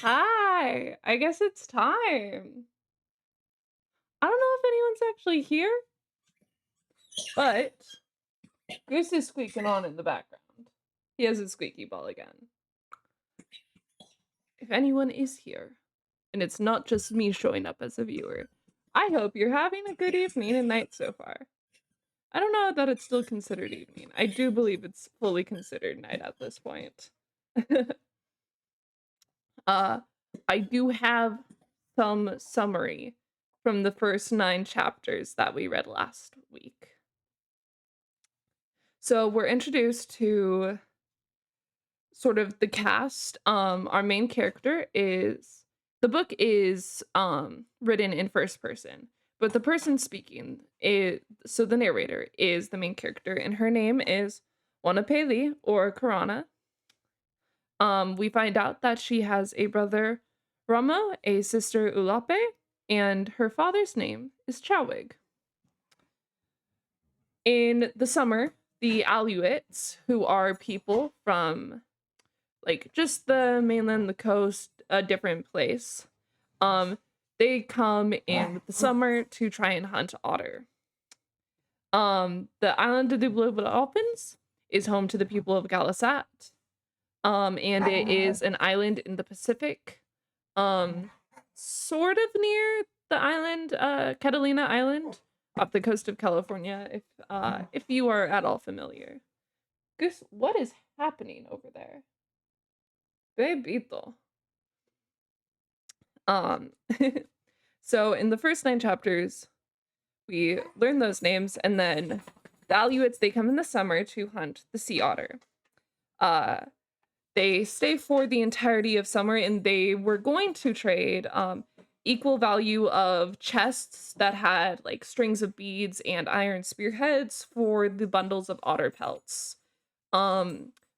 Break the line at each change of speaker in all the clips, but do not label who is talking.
Hi, I guess it's time. I don't know if anyone's actually here, but Goose is squeaking on in the background. He has his squeaky ball again. If anyone is here, and it's not just me showing up as a viewer, I hope you're having a good evening and night so far. I don't know that it's still considered evening. I do believe it's fully considered night at this point. uh, I do have some summary from the first 9 chapters that we read last week. So we're introduced to sort of the cast. Our main character is the book is written in first person, but the person speaking is so the narrator is the main character, and her name is Wanapeli or Karana. We find out that she has a brother Ramo, a sister Ulape, and her father's name is Chawig. In the summer, the Aluits, who are people from like just the mainland, the coast, a different place, they come in the summer to try and hunt otter. The island of the Blue Dolphins is home to the people of Galasat. And it is an island in the Pacific, sort of near the island, Catalina Island, off the coast of California, if you are at all familiar. Goose, what is happening over there? Bebito. Um, so in the first 9 chapters, we learn those names, and then the Aluits, they come in the summer to hunt the sea otter. They stay for the entirety of summer, and they were going to trade equal value of chests that had like strings of beads and iron spearheads for the bundles of otter pelts.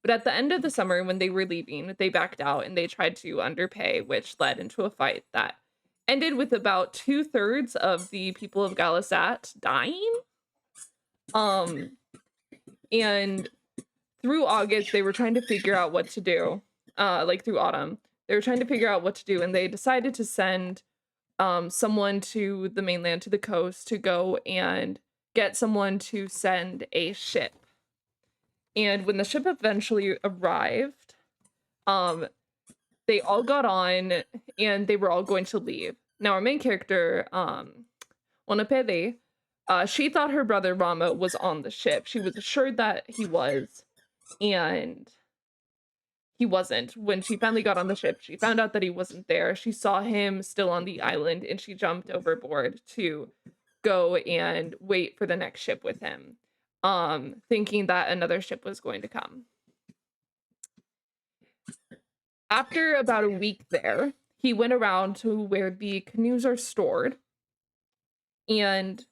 But at the end of the summer, when they were leaving, they backed out and they tried to underpay, which led into a fight that ended with about 2/3 of the people of Galasat dying. And through August, they were trying to figure out what to do. Like through autumn, they were trying to figure out what to do, and they decided to send someone to the mainland, to the coast, to go and get someone to send a ship. And when the ship eventually arrived, they all got on and they were all going to leave. Now our main character, Onapede, she thought her brother Rama was on the ship. She was assured that he was, and he wasn't. When she finally got on the ship, she found out that he wasn't there. She saw him still on the island, and she jumped overboard to go and wait for the next ship with him, thinking that another ship was going to come. After about a week there, he went around to where the canoes are stored, and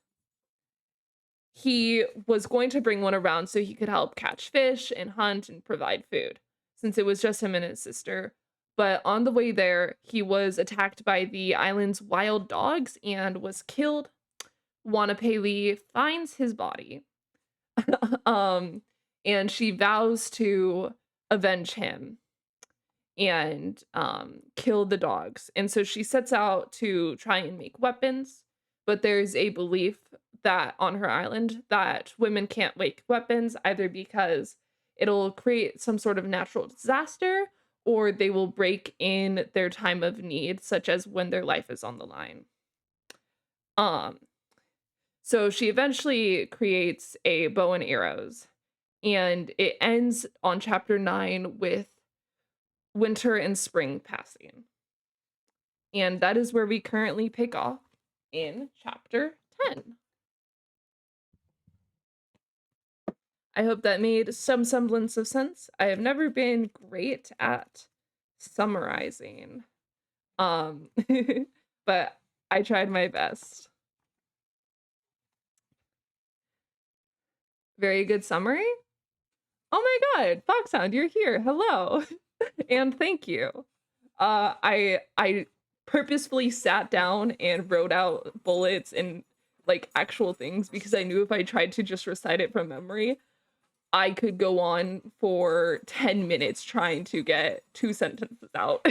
he was going to bring one around so he could help catch fish and hunt and provide food, since it was just him and his sister. But on the way there, he was attacked by the island's wild dogs and was killed. Wanapeli finds his body, and she vows to avenge him and kill the dogs. And so she sets out to try and make weapons, but there's a belief that on her island that women can't make weapons, either because it'll create some sort of natural disaster or they will break in their time of need, such as when their life is on the line. So she eventually creates a bow and arrows, and it ends on chapter 9 with winter and spring passing. And that is where we currently pick off in chapter 10. I hope that made some semblance of sense. I have never been great at summarizing, but I tried my best. Very good summary. Oh my god, Foxhound, you're here. Hello. And thank you. I purposefully sat down and wrote out bullets and like actual things because I knew if I tried to just recite it from memory, I could go on for 10 minutes trying to get 2 sentences out.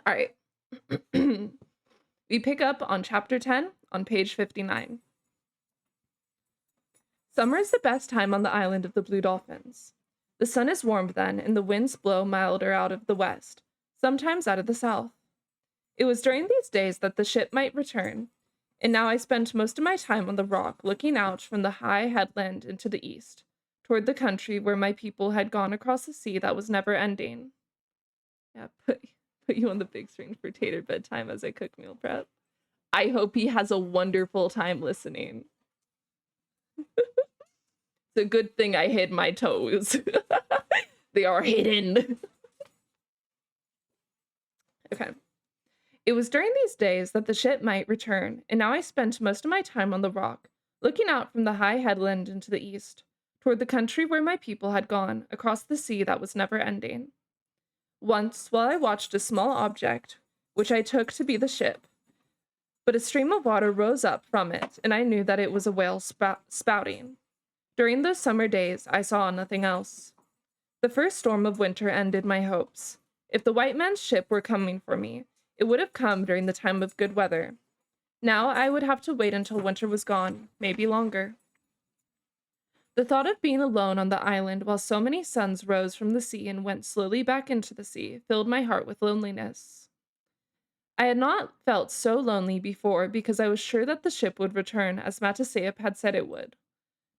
All right. We pick up on chapter 10 on page 59. Summer is the best time on the island of the Blue Dolphins. The sun is warm then, and the winds blow milder out of the west, sometimes out of the south. It was during these days that the ship might return, and now I spent most of my time on the rock looking out from the high headland into the east, toward the country where my people had gone across the sea that was never ending. Yeah, put you on the big screen for Tater bedtime as I cook meal prep. I hope he has a wonderful time listening. It's a good thing I hid my toes. They are hidden. Okay. It was during these days that the ship might return, and now I spent most of my time on the rock, looking out from the high headland into the east, toward the country where my people had gone, across the sea that was never ending. Once, while I watched a small object, which I took to be the ship, but a stream of water rose up from it, and I knew that it was a whale spouting. During those summer days, I saw nothing else. The first storm of winter ended my hopes. If the white man's ship were coming for me, it would have come during the time of good weather. Now I would have to wait until winter was gone, maybe longer. The thought of being alone on the island while so many suns rose from the sea and went slowly back into the sea filled my heart with loneliness. I had not felt so lonely before because I was sure that the ship would return as Mataseyap had said it would.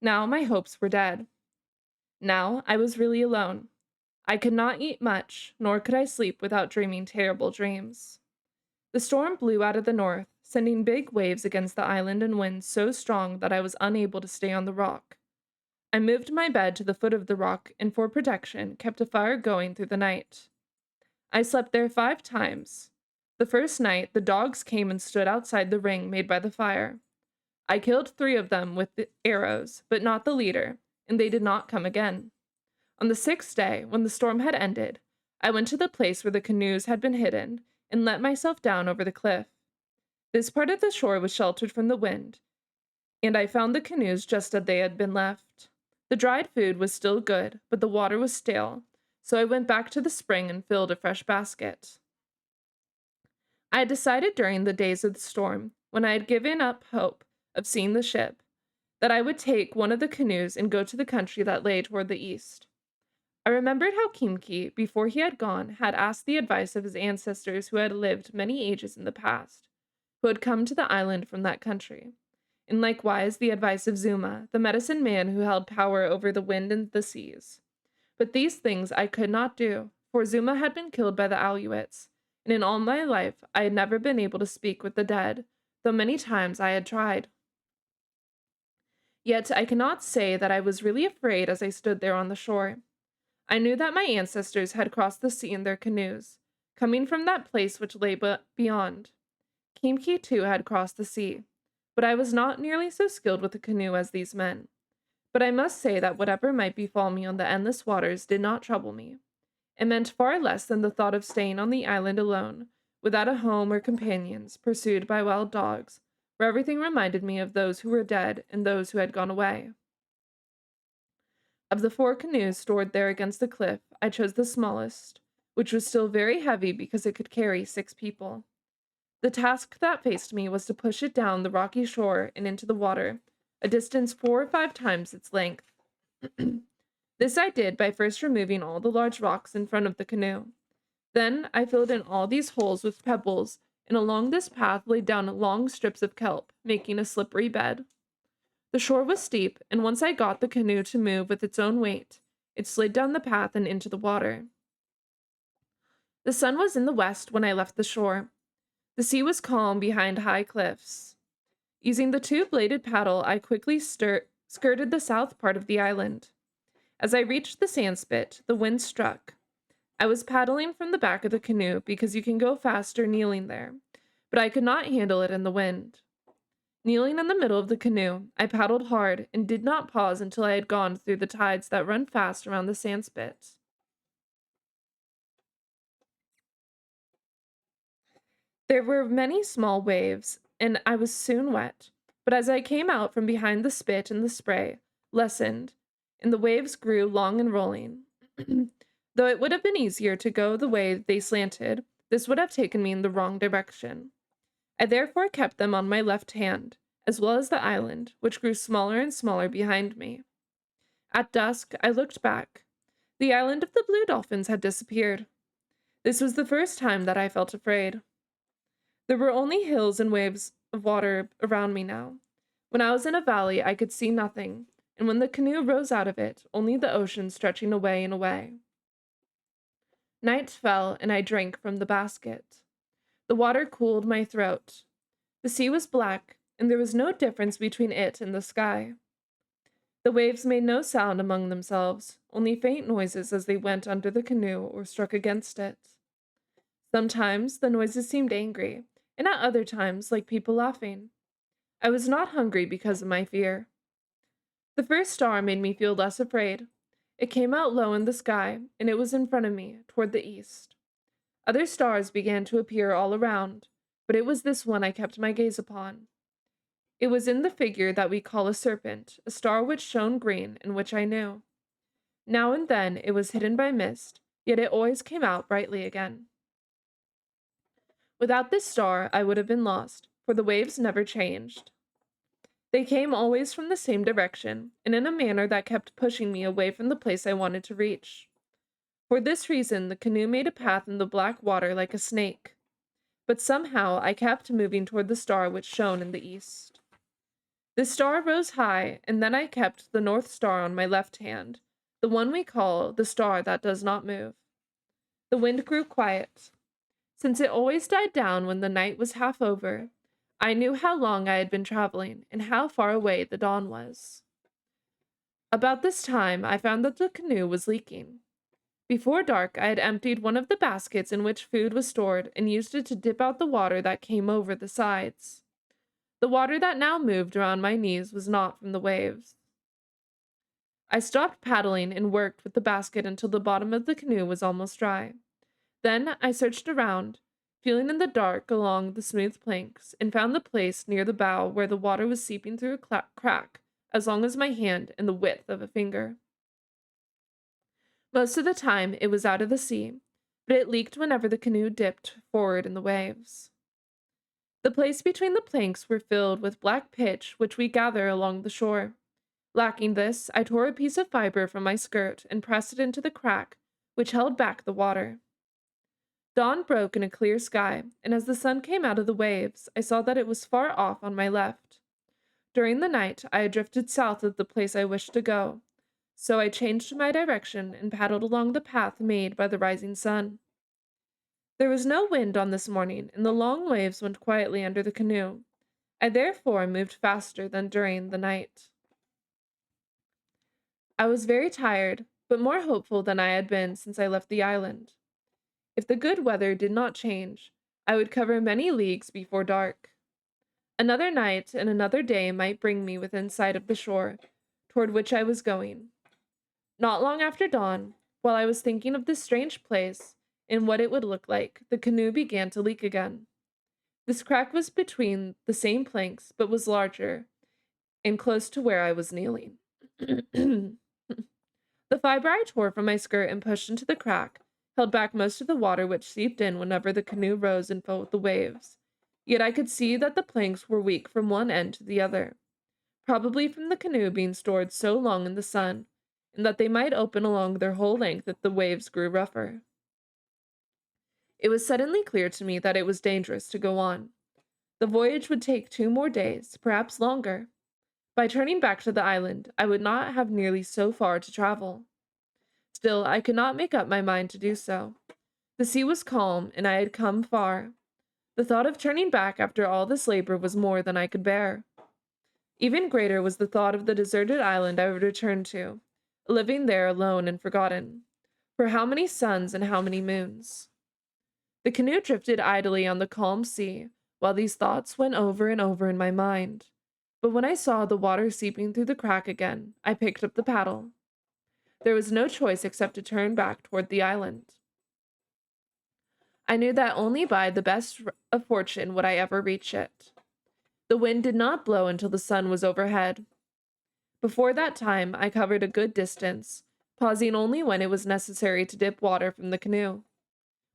Now my hopes were dead. Now I was really alone. I could not eat much, nor could I sleep without dreaming terrible dreams. The storm blew out of the north, sending big waves against the island and winds so strong that I was unable to stay on the rock. I moved my bed to the foot of the rock and for protection kept a fire going through the night. I slept there 5 times. The first night, the dogs came and stood outside the ring made by the fire. I killed 3 of them with the arrows, but not the leader, and they did not come again. On the 6th day, when the storm had ended, I went to the place where the canoes had been hidden and let myself down over the cliff. This part of the shore was sheltered from the wind, and I found the canoes just as they had been left. The dried food was still good, but the water was stale, so I went back to the spring and filled a fresh basket. I had decided during the days of the storm, when I had given up hope of seeing the ship, that I would take one of the canoes and go to the country that lay toward the east. I remembered how Kimki, before he had gone, had asked the advice of his ancestors who had lived many ages in the past, who had come to the island from that country, and likewise the advice of Zuma, the medicine man who held power over the wind and the seas. But these things I could not do, for Zuma had been killed by the Alouettes, and in all my life I had never been able to speak with the dead, though many times I had tried. Yet I cannot say that I was really afraid as I stood there on the shore. I knew that my ancestors had crossed the sea in their canoes, coming from that place which lay beyond. Kimki too had crossed the sea, but I was not nearly so skilled with a canoe as these men. But I must say that whatever might befall me on the endless waters did not trouble me. It meant far less than the thought of staying on the island alone, without a home or companions, pursued by wild dogs, where everything reminded me of those who were dead and those who had gone away. Of the 4 canoes stored there against the cliff, I chose the smallest, which was still very heavy because it could carry 6 people. The task that faced me was to push it down the rocky shore and into the water, a distance 4 or 5 times its length. This I did by first removing all the large rocks in front of the canoe. Then I filled in all these holes with pebbles, and along this path laid down long strips of kelp, making a slippery bed. The shore was steep, and once I got the canoe to move with its own weight, it slid down the path and into the water. The sun was in the west when I left the shore. The sea was calm behind high cliffs. Using the 2-bladed paddle, I quickly skirted the south part of the island. As I reached the sandspit, the wind struck. I was paddling from the back of the canoe because you can go faster kneeling there, but I could not handle it in the wind. Kneeling in the middle of the canoe, I paddled hard and did not pause until I had gone through the tides that run fast around the sandspit. There were many small waves, and I was soon wet, but as I came out from behind the spit and the spray lessened, and the waves grew long and rolling. Though it would have been easier to go the way they slanted, This would have taken me in the wrong direction. I therefore kept them on my left hand, as well as the island, which grew smaller and smaller behind me. At dusk, I looked back. The island of the blue dolphins had disappeared. This was the first time that I felt afraid. There were only hills and waves of water around me now. When I was in a valley, I could see nothing, and when the canoe rose out of it, only the ocean stretching away and away. Night fell, and I drank from the basket. The water cooled my throat. The sea was black, and there was no difference between it and the sky. The waves made no sound among themselves, only faint noises as they went under the canoe or struck against it. Sometimes the noises seemed angry, and at other times like people laughing. I was not hungry because of my fear. The first star made me feel less afraid. It came out low in the sky, and it was in front of me, toward the east. Other stars began to appear all around, but it was this one I kept my gaze upon. It was in the figure that we call a serpent, a star which shone green, and which I knew. Now and then it was hidden by mist, yet it always came out brightly again. Without this star, I would have been lost, for the waves never changed. They came always from the same direction, and in a manner that kept pushing me away from the place I wanted to reach. For this reason, the canoe made a path in the black water like a snake. But somehow I kept moving toward the star which shone in the east. The star rose high, and then I kept the North Star on my left hand, the one we call the star that does not move. The wind grew quiet. Since it always died down when the night was half over, I knew how long I had been traveling and how far away the dawn was. About this time, I found that the canoe was leaking. Before dark, I had emptied one of the baskets in which food was stored and used it to dip out the water that came over the sides. The water that now moved around my knees was not from the waves. I stopped paddling and worked with the basket until the bottom of the canoe was almost dry. Then I searched around, feeling in the dark along the smooth planks, and found the place near the bow where the water was seeping through a crack as long as my hand and the width of a finger. Most of the time it was out of the sea, but it leaked whenever the canoe dipped forward in the waves. The place between the planks were filled with black pitch which we gather along the shore. Lacking this, I tore a piece of fiber from my skirt and pressed it into the crack which held back the water. Dawn broke in a clear sky, and as the sun came out of the waves, I saw that it was far off on my left. During the night, I had drifted south of the place I wished to go, so I changed my direction and paddled along the path made by the rising sun. There was no wind on this morning, and the long waves went quietly under the canoe. I therefore moved faster than during the night. I was very tired, but more hopeful than I had been since I left the island. If the good weather did not change, I would cover many leagues before dark. Another night and another day might bring me within sight of the shore, toward which I was going. Not long after dawn, while I was thinking of this strange place and what it would look like, the canoe began to leak again. This crack was between the same planks, but was larger, and close to where I was kneeling. The fiber I tore from my skirt and pushed into the crack held back most of the water which seeped in whenever the canoe rose and fell with the waves. Yet I could see that the planks were weak from one end to the other, probably from the canoe being stored so long in the sun, and that they might open along their whole length if the waves grew rougher. It was suddenly clear to me that it was dangerous to go on. The voyage would take 2 more days, perhaps longer. By turning back to the island, I would not have nearly so far to travel. Still, I could not make up my mind to do so. The sea was calm, and I had come far. The thought of turning back after all this labor was more than I could bear. Even greater was the thought of the deserted island I would return to, living there alone and forgotten. For how many suns and how many moons? The canoe drifted idly on the calm sea, while these thoughts went over and over in my mind. But when I saw the water seeping through the crack again, I picked up the paddle. There was no choice except to turn back toward the island. I knew that only by the best of fortune would I ever reach it. The wind did not blow until the sun was overhead. Before that time, I covered a good distance, pausing only when it was necessary to dip water from the canoe.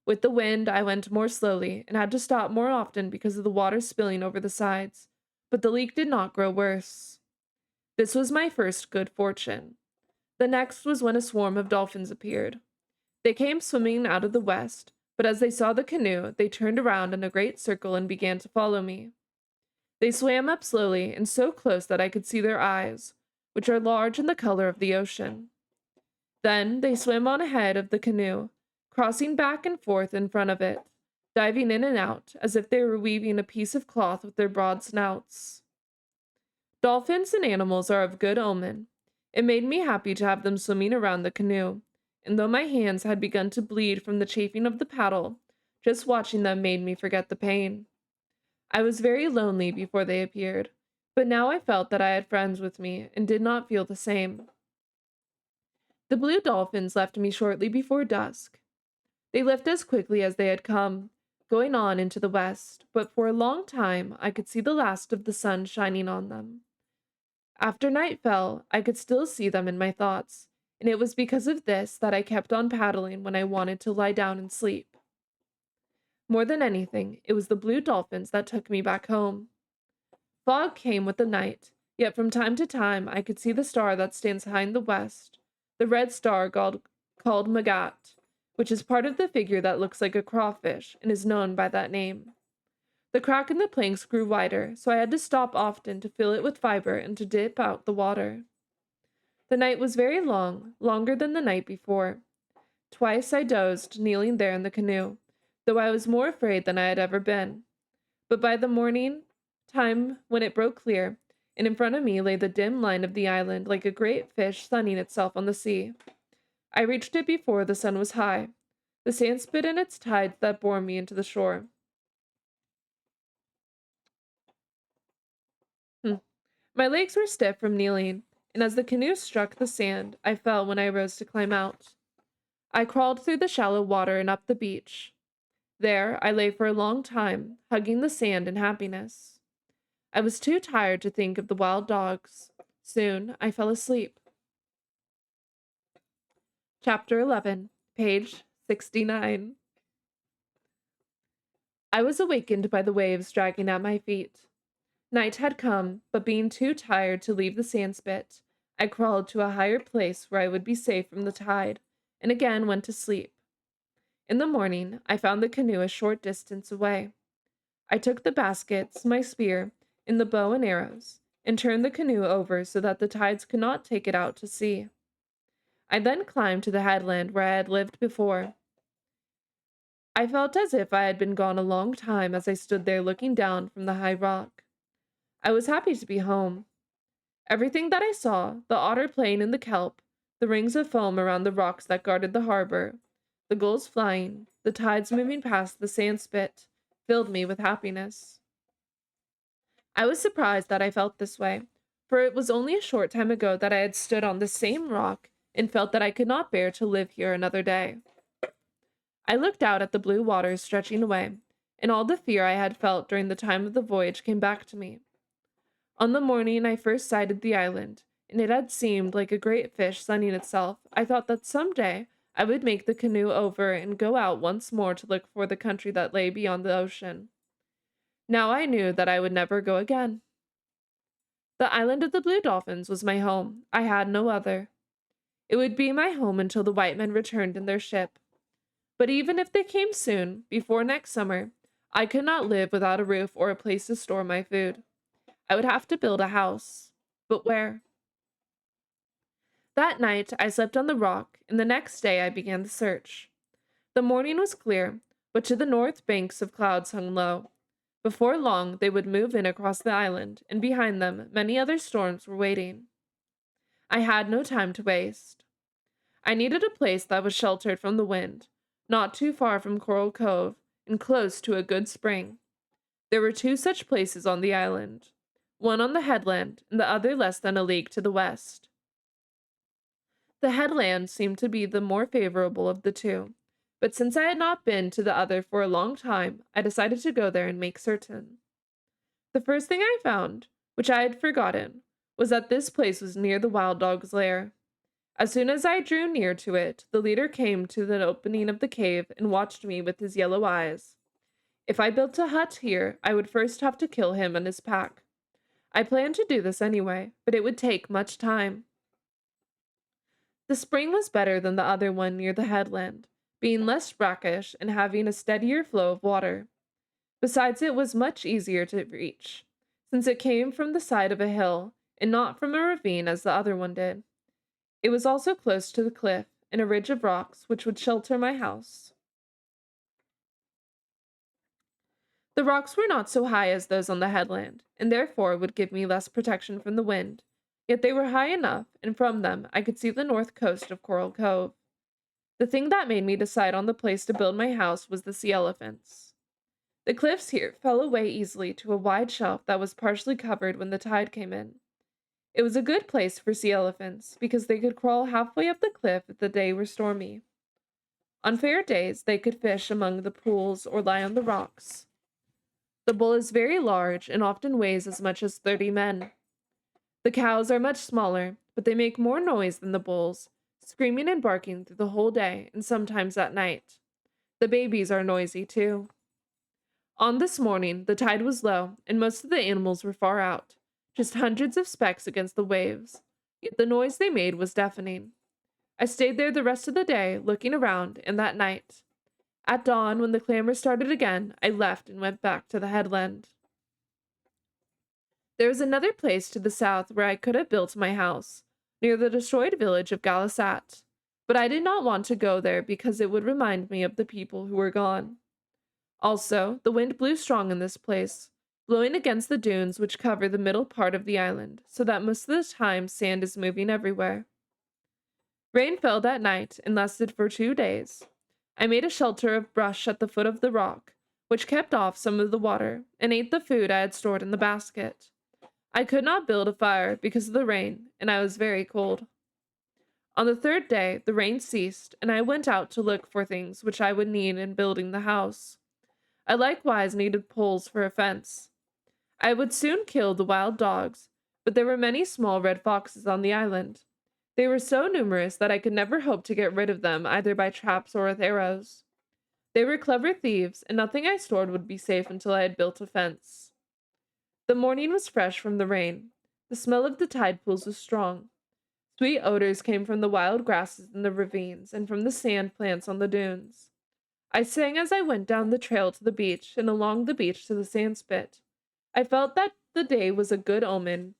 With the wind, I went more slowly and had to stop more often because of the water spilling over the sides, but the leak did not grow worse. This was my first good fortune. The next was when a swarm of dolphins appeared. They came swimming out of the west, but as they saw the canoe, they turned around in a great circle and began to follow me. They swam up slowly and so close that I could see their eyes, which are large and the color of the ocean. Then they swam on ahead of the canoe, crossing back and forth in front of it, diving in and out as if they were weaving a piece of cloth with their broad snouts. Dolphins and animals are of good omen. It made me happy to have them swimming around the canoe, and though my hands had begun to bleed from the chafing of the paddle, just watching them made me forget the pain. I was very lonely before they appeared, but now I felt that I had friends with me and did not feel the same. The blue dolphins left me shortly before dusk. They left as quickly as they had come, going on into the west, but for a long time I could see the last of the sun shining on them. After night fell, I could still see them in my thoughts, and it was because of this that I kept on paddling when I wanted to lie down and sleep. More than anything, it was the blue dolphins that took me back home. Fog came with the night, yet from time to time I could see the star that stands high in the west, the red star called Magat, which is part of the figure that looks like a crawfish and is known by that name. The crack in the planks grew wider, so I had to stop often to fill it with fiber and to dip out the water. The night was very long, longer than the night before. Twice I dozed, kneeling there in the canoe, though I was more afraid than I had ever been. But by the morning time, when it broke clear, and in front of me lay the dim line of the island like a great fish sunning itself on the sea. I reached it before the sun was high, the sandspit and its tides that bore me into the shore. My legs were stiff from kneeling, and as the canoe struck the sand, I fell when I rose to climb out. I crawled through the shallow water and up the beach. There I lay for a long time, hugging the sand in happiness. I was too tired to think of the wild dogs. Soon I fell asleep. Chapter 11, page 69. I was awakened by the waves dragging at my feet. Night had come, but being too tired to leave the sandspit, I crawled to a higher place where I would be safe from the tide, and again went to sleep. In the morning, I found the canoe a short distance away. I took the baskets, my spear, and the bow and arrows, and turned the canoe over so that the tides could not take it out to sea. I then climbed to the headland where I had lived before. I felt as if I had been gone a long time as I stood there looking down from the high rock. I was happy to be home. Everything that I saw, the otter playing in the kelp, the rings of foam around the rocks that guarded the harbor, the gulls flying, the tides moving past the sandspit, filled me with happiness. I was surprised that I felt this way, for it was only a short time ago that I had stood on the same rock and felt that I could not bear to live here another day. I looked out at the blue waters stretching away, and all the fear I had felt during the time of the voyage came back to me. On the morning I first sighted the island, and it had seemed like a great fish sunning itself, I thought that some day I would make the canoe over and go out once more to look for the country that lay beyond the ocean. Now I knew that I would never go again. The island of the Blue Dolphins was my home. I had no other. It would be my home until the white men returned in their ship. But even if they came soon, before next summer, I could not live without a roof or a place to store my food. I would have to build a house. But where? That night I slept on the rock, and the next day I began the search. The morning was clear, but to the north banks of clouds hung low. Before long they would move in across the island, and behind them many other storms were waiting. I had no time to waste. I needed a place that was sheltered from the wind, not too far from Coral Cove, and close to a good spring. There were two such places on the island, one on the headland, and the other less than a league to the west. The headland seemed to be the more favorable of the two, but since I had not been to the other for a long time, I decided to go there and make certain. The first thing I found, which I had forgotten, was that this place was near the wild dog's lair. As soon as I drew near to it, the leader came to the opening of the cave and watched me with his yellow eyes. If I built a hut here, I would first have to kill him and his pack. I planned to do this anyway, but it would take much time. The spring was better than the other one near the headland, being less brackish and having a steadier flow of water. Besides, it was much easier to reach, since it came from the side of a hill and not from a ravine as the other one did. It was also close to the cliff and a ridge of rocks which would shelter my house. The rocks were not so high as those on the headland, and therefore would give me less protection from the wind, yet they were high enough, and from them I could see the north coast of Coral Cove. The thing that made me decide on the place to build my house was the sea elephants. The cliffs here fell away easily to a wide shelf that was partially covered when the tide came in. It was a good place for sea elephants because they could crawl halfway up the cliff if the day were stormy. On fair days, they could fish among the pools or lie on the rocks. The bull is very large and often weighs as much as 30 men. The cows are much smaller, but they make more noise than the bulls, screaming and barking through the whole day and sometimes at night. The babies are noisy too. On this morning, the tide was low, and most of the animals were far out, just hundreds of specks against the waves, yet the noise they made was deafening. I stayed there the rest of the day, looking around, and that night. At dawn, when the clamor started again, I left and went back to the headland. There was another place to the south where I could have built my house, near the destroyed village of Galisat, but I did not want to go there because it would remind me of the people who were gone. Also, the wind blew strong in this place, blowing against the dunes which cover the middle part of the island, so that most of the time sand is moving everywhere. Rain fell that night and lasted for 2 days. I made a shelter of brush at the foot of the rock, which kept off some of the water, and ate the food I had stored in the basket. I could not build a fire because of the rain, and I was very cold. On the 3rd day, the rain ceased, and I went out to look for things which I would need in building the house. I likewise needed poles for a fence. I would soon kill the wild dogs, but there were many small red foxes on the island. They were so numerous that I could never hope to get rid of them either by traps or with arrows. They were clever thieves, and nothing I stored would be safe until I had built a fence. The morning was fresh from the rain. The smell of the tide pools was strong. Sweet odors came from the wild grasses in the ravines and from the sand plants on the dunes. I sang as I went down the trail to the beach and along the beach to the sand spit. I felt that the day was a good omen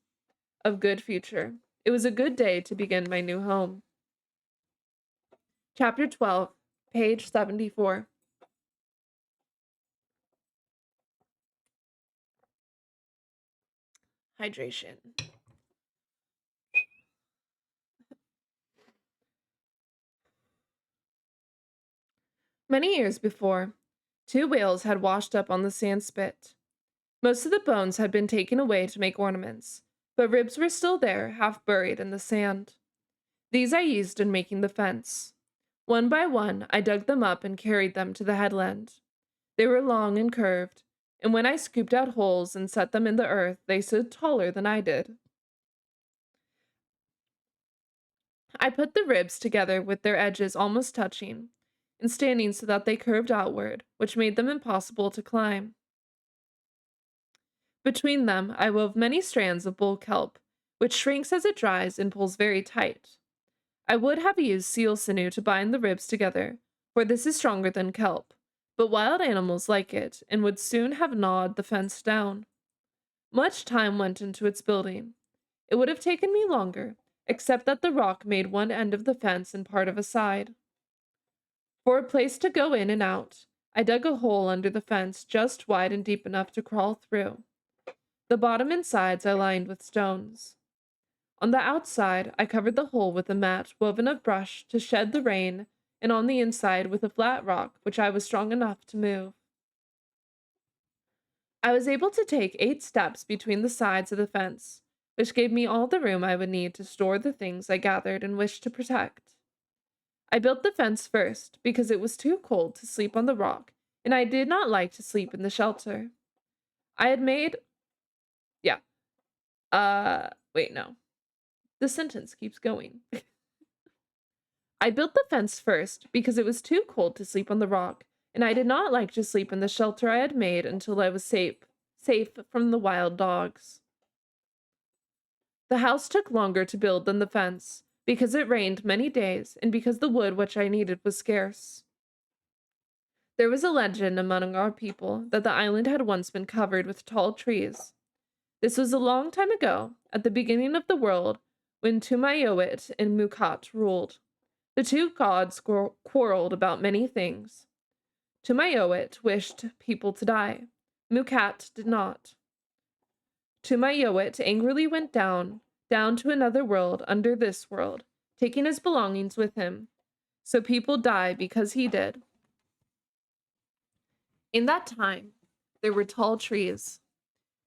of good future. It was a good day to begin my new home. Chapter 12, page 74. Hydration. Many years before, 2 whales had washed up on the sand spit. Most of the bones had been taken away to make ornaments, but ribs were still there, half buried in the sand. These I used in making the fence. One by one, I dug them up and carried them to the headland. They were long and curved, and when I scooped out holes and set them in the earth, they stood taller than I did. I put the ribs together with their edges almost touching, and standing so that they curved outward, which made them impossible to climb. Between them, I wove many strands of bull kelp, which shrinks as it dries and pulls very tight. I would have used seal sinew to bind the ribs together, for this is stronger than kelp, but wild animals like it and would soon have gnawed the fence down. Much time went into its building. It would have taken me longer, except that the rock made one end of the fence and part of a side. For a place to go in and out, I dug a hole under the fence just wide and deep enough to crawl through. The bottom and sides I lined with stones. On the outside, I covered the hole with a mat woven of brush to shed the rain, and on the inside with a flat rock which I was strong enough to move. I was able to take 8 steps between the sides of the fence, which gave me all the room I would need to store the things I gathered and wished to protect. I built the fence first because it was too cold to sleep on the rock, and I did not like to sleep in the shelter. I had made. Yeah. Wait, no. The sentence keeps going. I built the fence first because it was too cold to sleep on the rock, and I did not like to sleep in the shelter I had made until I was safe from the wild dogs. The house took longer to build than the fence, because it rained many days and because the wood which I needed was scarce. There was a legend among our people that the island had once been covered with tall trees. This was a long time ago, at the beginning of the world, when Tumayowit and Mukat ruled. The two gods quarreled about many things. Tumayowit wished people to die. Mukat did not. Tumayowit angrily went down to another world under this world, taking his belongings with him. So people die because he did. In that time, there were tall trees,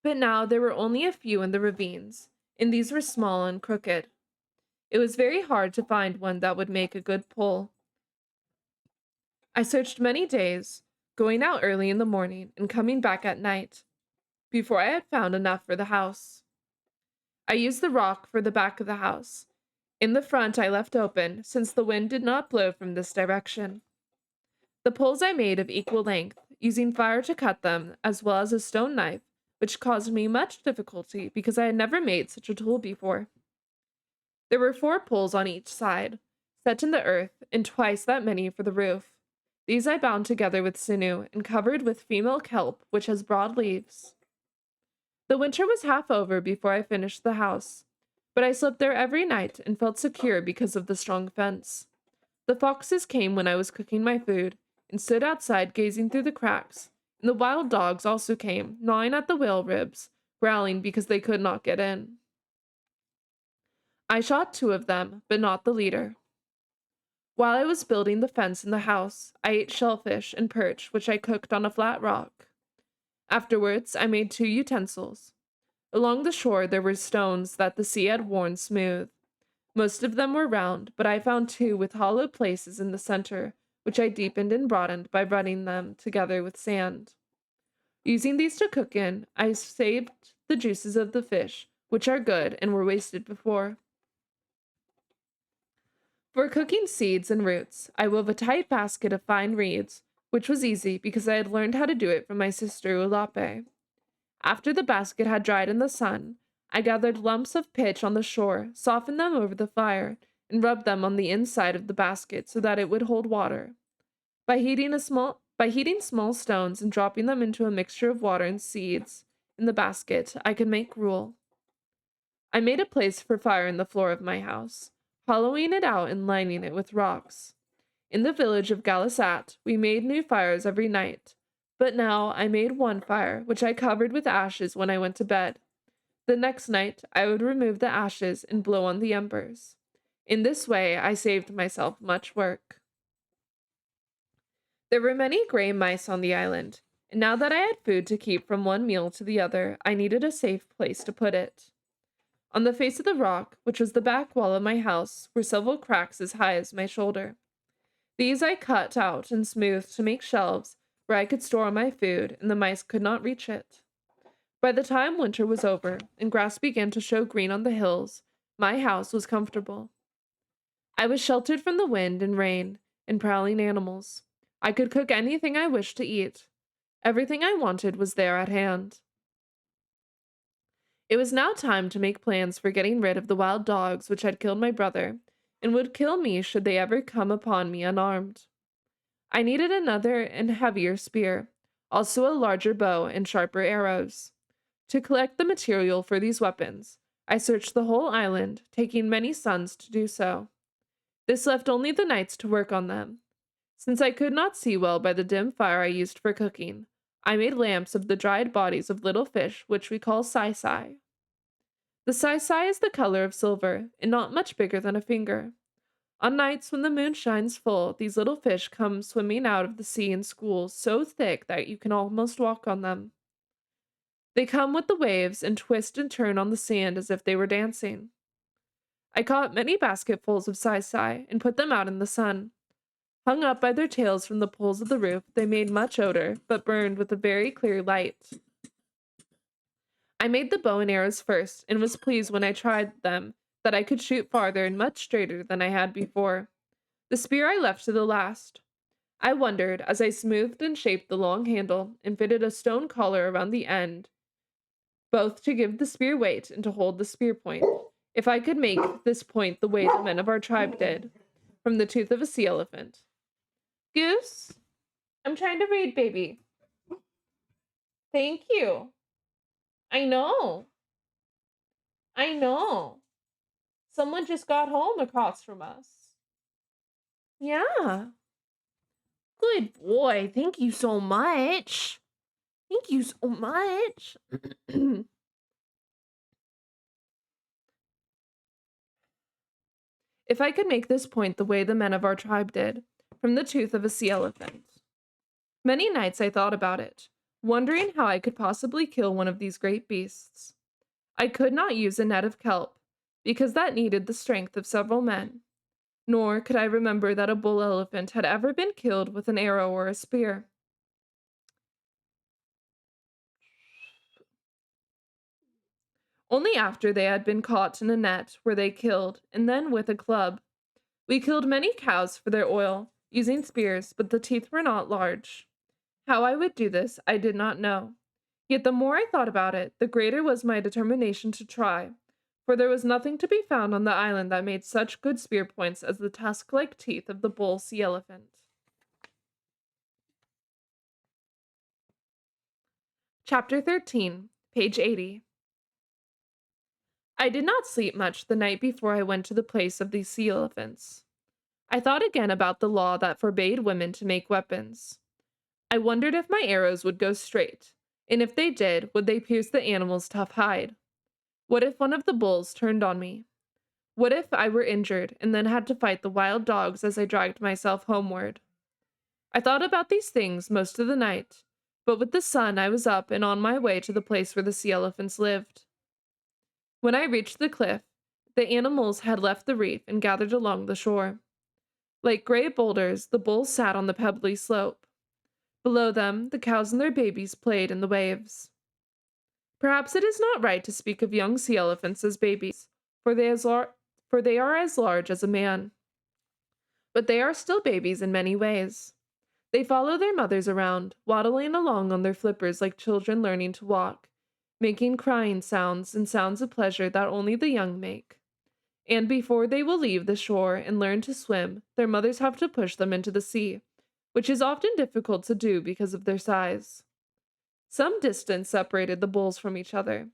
but now there were only a few in the ravines, and these were small and crooked. It was very hard to find one that would make a good pole. I searched many days, going out early in the morning and coming back at night, before I had found enough for the house. I used the rock for the back of the house. In the front I left open, since the wind did not blow from this direction. The poles I made of equal length, using fire to cut them, as well as a stone knife, which caused me much difficulty because I had never made such a tool before. There were 4 poles on each side, set in the earth, and twice that many for the roof. These I bound together with sinew and covered with female kelp, which has broad leaves. The winter was half over before I finished the house, but I slept there every night and felt secure because of the strong fence. The foxes came when I was cooking my food and stood outside gazing through the cracks, and the wild dogs also came, gnawing at the whale ribs, growling because they could not get in. I shot 2 of them, but not the leader. While I was building the fence in the house, I ate shellfish and perch, which I cooked on a flat rock. Afterwards, I made 2 utensils. Along the shore there were stones that the sea had worn smooth. Most of them were round, but I found 2 with hollow places in the center, which I deepened and broadened by running them together with sand. Using these to cook in, I saved the juices of the fish, which are good and were wasted before. For cooking seeds and roots, I wove a tight basket of fine reeds, which was easy because I had learned how to do it from my sister Ulape. After the basket had dried in the sun, I gathered lumps of pitch on the shore, softened them over the fire, and rubbed them on the inside of the basket so that it would hold water. By heating small stones and dropping them into a mixture of water and seeds in the basket, I could make gruel. I made a place for fire in the floor of my house, hollowing it out and lining it with rocks. In the village of Galisat, we made new fires every night, but now I made one fire, which I covered with ashes when I went to bed. The next night, I would remove the ashes and blow on the embers. In this way, I saved myself much work. There were many gray mice on the island, and now that I had food to keep from one meal to the other, I needed a safe place to put it. On the face of the rock, which was the back wall of my house, were several cracks as high as my shoulder. These I cut out and smoothed to make shelves where I could store my food, and the mice could not reach it. By the time winter was over and grass began to show green on the hills, my house was comfortable. I was sheltered from the wind and rain and prowling animals. I could cook anything I wished to eat. Everything I wanted was there at hand. It was now time to make plans for getting rid of the wild dogs which had killed my brother, and would kill me should they ever come upon me unarmed. I needed another and heavier spear, also a larger bow and sharper arrows. To collect the material for these weapons, I searched the whole island, taking many suns to do so. This left only the nights to work on them. Since I could not see well by the dim fire I used for cooking, I made lamps of the dried bodies of little fish, which we call sai-sai. The sai-sai is the color of silver, and not much bigger than a finger. On nights when the moon shines full, these little fish come swimming out of the sea in schools so thick that you can almost walk on them. They come with the waves and twist and turn on the sand as if they were dancing. I caught many basketfuls of sai-sai and put them out in the sun. Hung up by their tails from the poles of the roof, they made much odor, but burned with a very clear light. I made the bow and arrows first, and was pleased when I tried them that I could shoot farther and much straighter than I had before. The spear I left to the last. I wondered as I smoothed and shaped the long handle and fitted a stone collar around the end, both to give the spear weight and to hold the spear point. If I could make this point the way the men of our tribe did, from the tooth of a sea elephant. Goose, I'm trying to read, baby. Thank you. I know. I know. Someone just got home across from us. Yeah. Good boy. Thank you so much. Thank you so much. If I could make this point the way the men of our tribe did, from the tooth of a sea elephant. Many nights I thought about it, wondering how I could possibly kill one of these great beasts. I could not use a net of kelp, because that needed the strength of several men, nor could I remember that a bull elephant had ever been killed with an arrow or a spear. Only after they had been caught in a net were they killed, and then with a club. We killed many cows for their oil, using spears, but the teeth were not large. How I would do this, I did not know. Yet the more I thought about it, the greater was my determination to try, for there was nothing to be found on the island that made such good spear points as the tusk-like teeth of the bull sea elephant. Chapter 13, page 80. I did not sleep much the night before I went to the place of these sea elephants. I thought again about the law that forbade women to make weapons. I wondered if my arrows would go straight, and if they did, would they pierce the animal's tough hide? What if one of the bulls turned on me? What if I were injured and then had to fight the wild dogs as I dragged myself homeward? I thought about these things most of the night, but with the sun I was up and on my way to the place where the sea elephants lived. When I reached the cliff, the animals had left the reef and gathered along the shore. Like gray boulders, the bulls sat on the pebbly slope. Below them, the cows and their babies played in the waves. Perhaps it is not right to speak of young sea elephants as babies, for they are as large as a man. But they are still babies in many ways. They follow their mothers around, waddling along on their flippers like children learning to walk, making crying sounds and sounds of pleasure that only the young make. And before they will leave the shore and learn to swim, their mothers have to push them into the sea, which is often difficult to do because of their size. Some distance separated the bulls from each other,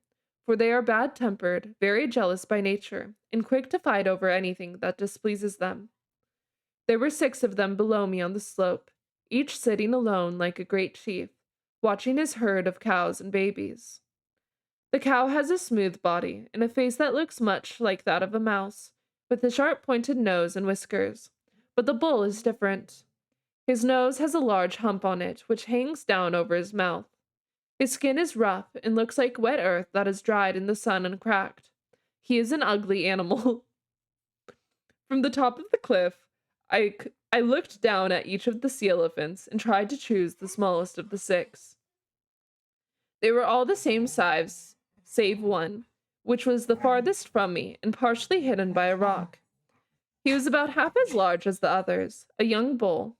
for they are bad-tempered, very jealous by nature, and quick to fight over anything that displeases them. There were 6 of them below me on the slope, each sitting alone like a great chief, watching his herd of cows and babies. The cow has a smooth body and a face that looks much like that of a mouse, with a sharp-pointed nose and whiskers, but the bull is different. His nose has a large hump on it, which hangs down over his mouth. His skin is rough and looks like wet earth that is dried in the sun and cracked. He is an ugly animal. From the top of the cliff, I looked down at each of the sea elephants and tried to choose the smallest of the 6. They were all the same size, save one, which was the farthest from me and partially hidden by a rock. He was about half as large as the others, a young bull.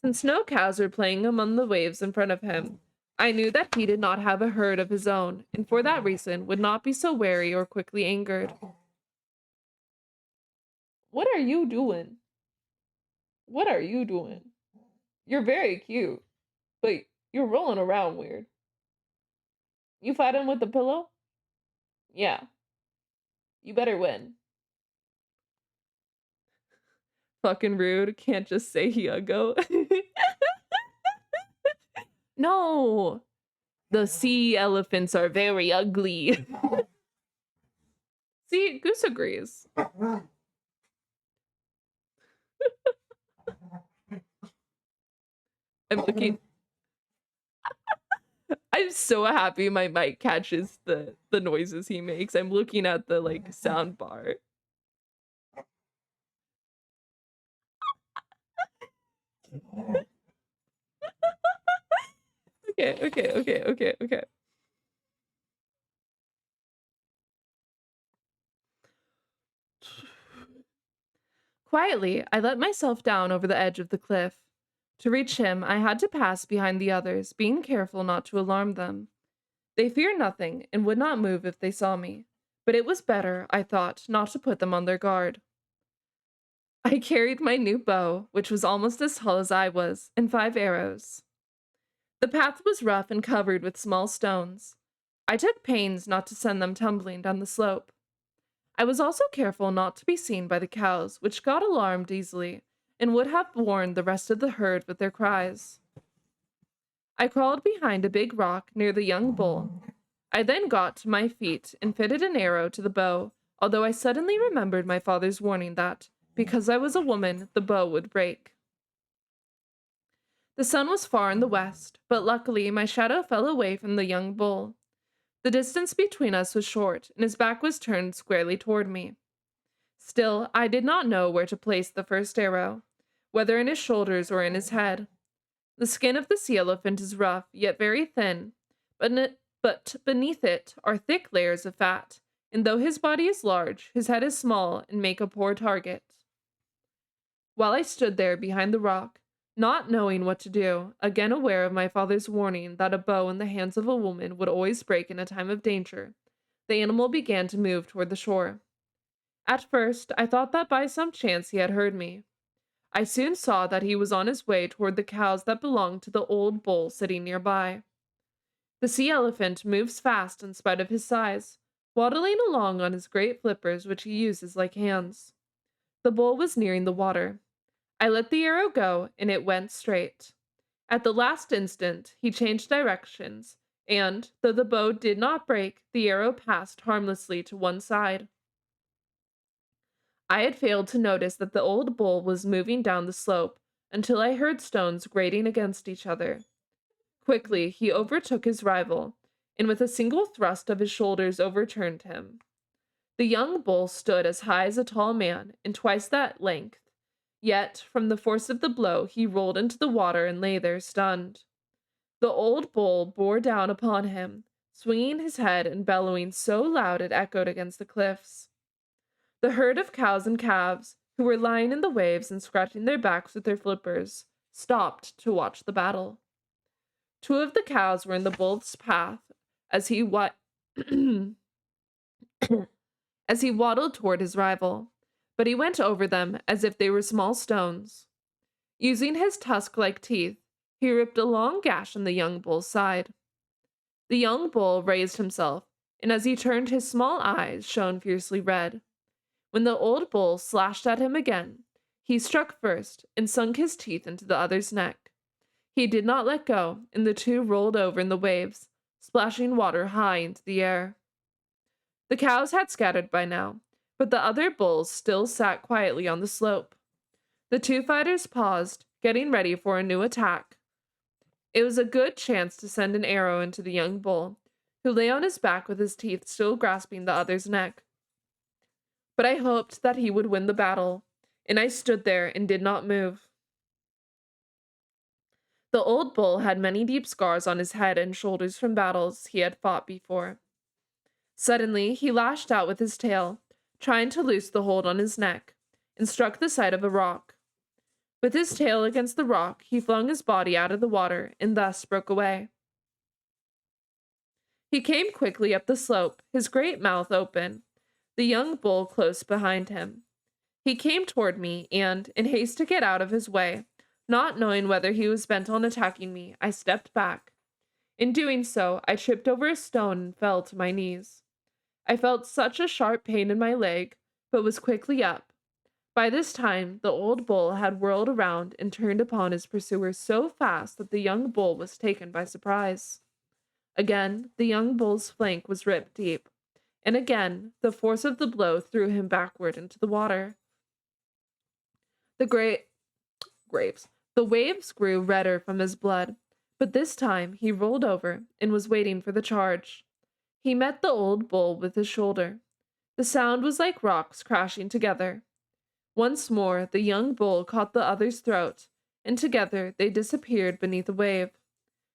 Since no cows were playing among the waves in front of him, I knew that he did not have a herd of his own, and for that reason would not be so wary or quickly angered. What are you doing? What are you doing? You're very cute, but you're rolling around weird. You fighting with the pillow? Yeah. You better win. Fucking rude. Can't just say Hyago. No. The sea elephants are very ugly. See, Goose agrees. I'm looking. I'm so happy my mic catches the noises he makes. I'm looking at the like sound bar. Okay. Quietly, I let myself down over the edge of the cliff. To reach him, I had to pass behind the others, being careful not to alarm them. They fear nothing and would not move if they saw me, but it was better, I thought, not to put them on their guard. I carried my new bow, which was almost as tall as I was, and 5 arrows. The path was rough and covered with small stones. I took pains not to send them tumbling down the slope. I was also careful not to be seen by the cows, which got alarmed easily and would have warned the rest of the herd with their cries. I crawled behind a big rock near the young bull. I then got to my feet and fitted an arrow to the bow, although I suddenly remembered my father's warning that, because I was a woman, the bow would break. The sun was far in the west, but luckily my shadow fell away from the young bull. The distance between us was short, and his back was turned squarely toward me. Still, I did not know where to place the first arrow, whether in his shoulders or in his head. The skin of the sea elephant is rough, yet very thin, but beneath it are thick layers of fat, and though his body is large, his head is small and make a poor target. While I stood there behind the rock, not knowing what to do, again aware of my father's warning that a bow in the hands of a woman would always break in a time of danger, the animal began to move toward the shore. At first, I thought that by some chance he had heard me. I soon saw that he was on his way toward the cows that belonged to the old bull sitting nearby. The sea elephant moves fast in spite of his size, waddling along on his great flippers which he uses like hands. The bull was nearing the water. I let the arrow go, and it went straight. At the last instant, he changed directions, and, though the bow did not break, the arrow passed harmlessly to one side. I had failed to notice that the old bull was moving down the slope until I heard stones grating against each other. Quickly, he overtook his rival, and with a single thrust of his shoulders overturned him. The young bull stood as high as a tall man, and twice that length. Yet, from the force of the blow, he rolled into the water and lay there stunned. The old bull bore down upon him, swinging his head and bellowing so loud it echoed against the cliffs. The herd of cows and calves, who were lying in the waves and scratching their backs with their flippers, stopped to watch the battle. 2 of the cows were in the bull's path as he as he waddled toward his rival, but he went over them as if they were small stones. Using his tusk-like teeth, he ripped a long gash in the young bull's side. The young bull raised himself, and as he turned, his small eyes shone fiercely red. When the old bull slashed at him again, he struck first and sunk his teeth into the other's neck. He did not let go, and the 2 rolled over in the waves, splashing water high into the air. The cows had scattered by now, but the other bulls still sat quietly on the slope. The 2 fighters paused, getting ready for a new attack. It was a good chance to send an arrow into the young bull, who lay on his back with his teeth still grasping the other's neck. But I hoped that he would win the battle, and I stood there and did not move. The old bull had many deep scars on his head and shoulders from battles he had fought before. Suddenly, he lashed out with his tail, trying to loose the hold on his neck, and struck the side of a rock. With his tail against the rock, he flung his body out of the water and thus broke away. He came quickly up the slope, his great mouth open, the young bull close behind him. He came toward me, and, in haste to get out of his way, not knowing whether he was bent on attacking me, I stepped back. In doing so, I tripped over a stone and fell to my knees. I felt such a sharp pain in my leg, but was quickly up. By this time, the old bull had whirled around and turned upon his pursuer so fast that the young bull was taken by surprise. Again, the young bull's flank was ripped deep, and again, the force of the blow threw him backward into the water. The waves grew redder from his blood, but this time he rolled over and was waiting for the charge. He met the old bull with his shoulder. The sound was like rocks crashing together. Once more, the young bull caught the other's throat, and together they disappeared beneath a wave.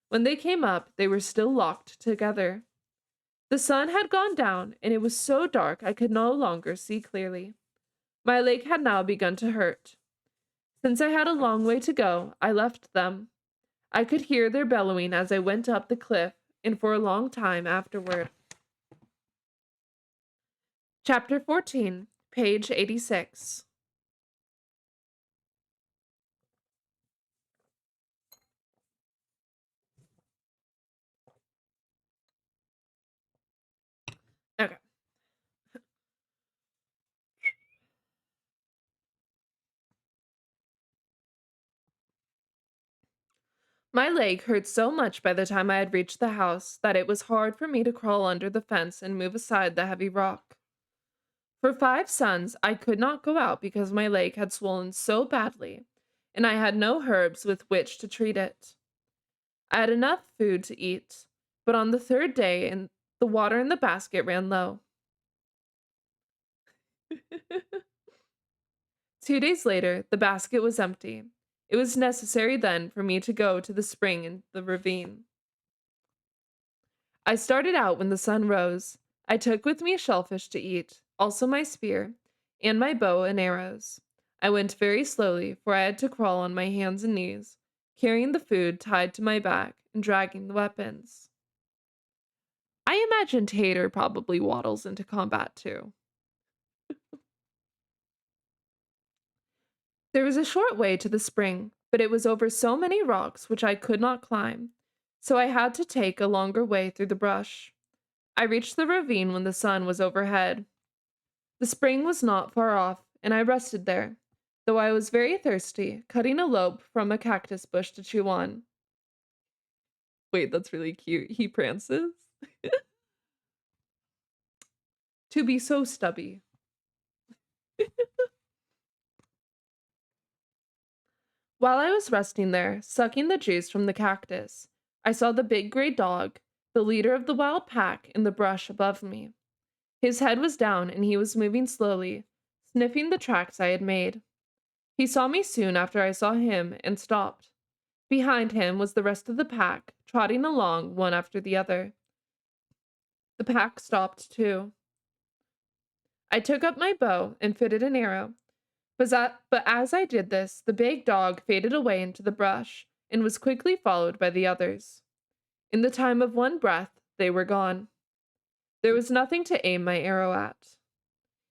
When they came up, they were still locked together. The sun had gone down, and it was so dark I could no longer see clearly. My leg had now begun to hurt. Since I had a long way to go, I left them. I could hear their bellowing as I went up the cliff, and for a long time afterward. Chapter 14, page 86. Okay. My leg hurt so much by the time I had reached the house that it was hard for me to crawl under the fence and move aside the heavy rock. For 5 suns, I could not go out because my leg had swollen so badly, and I had no herbs with which to treat it. I had enough food to eat, but on the third day, and the water in the basket ran low. 2 days later, the basket was empty. It was necessary then for me to go to the spring in the ravine. I started out when the sun rose. I took with me shellfish to eat, also my spear, and my bow and arrows. I went very slowly, for I had to crawl on my hands and knees, carrying the food tied to my back and dragging the weapons. I imagine Tater probably waddles into combat too. There was a short way to the spring, but it was over so many rocks which I could not climb, so I had to take a longer way through the brush. I reached the ravine when the sun was overhead. The spring was not far off, and I rested there, though I was very thirsty, cutting a lobe from a cactus bush to chew on. Wait, that's really cute. He prances. To be so stubby. While I was resting there, sucking the juice from the cactus, I saw the big gray dog, the leader of the wild pack, in the brush above me. His head was down and he was moving slowly, sniffing the tracks I had made. He saw me soon after I saw him and stopped. Behind him was the rest of the pack, trotting along one after the other. The pack stopped too. I took up my bow and fitted an arrow, but as I did this, the big dog faded away into the brush and was quickly followed by the others. In the time of one breath, they were gone. There was nothing to aim my arrow at.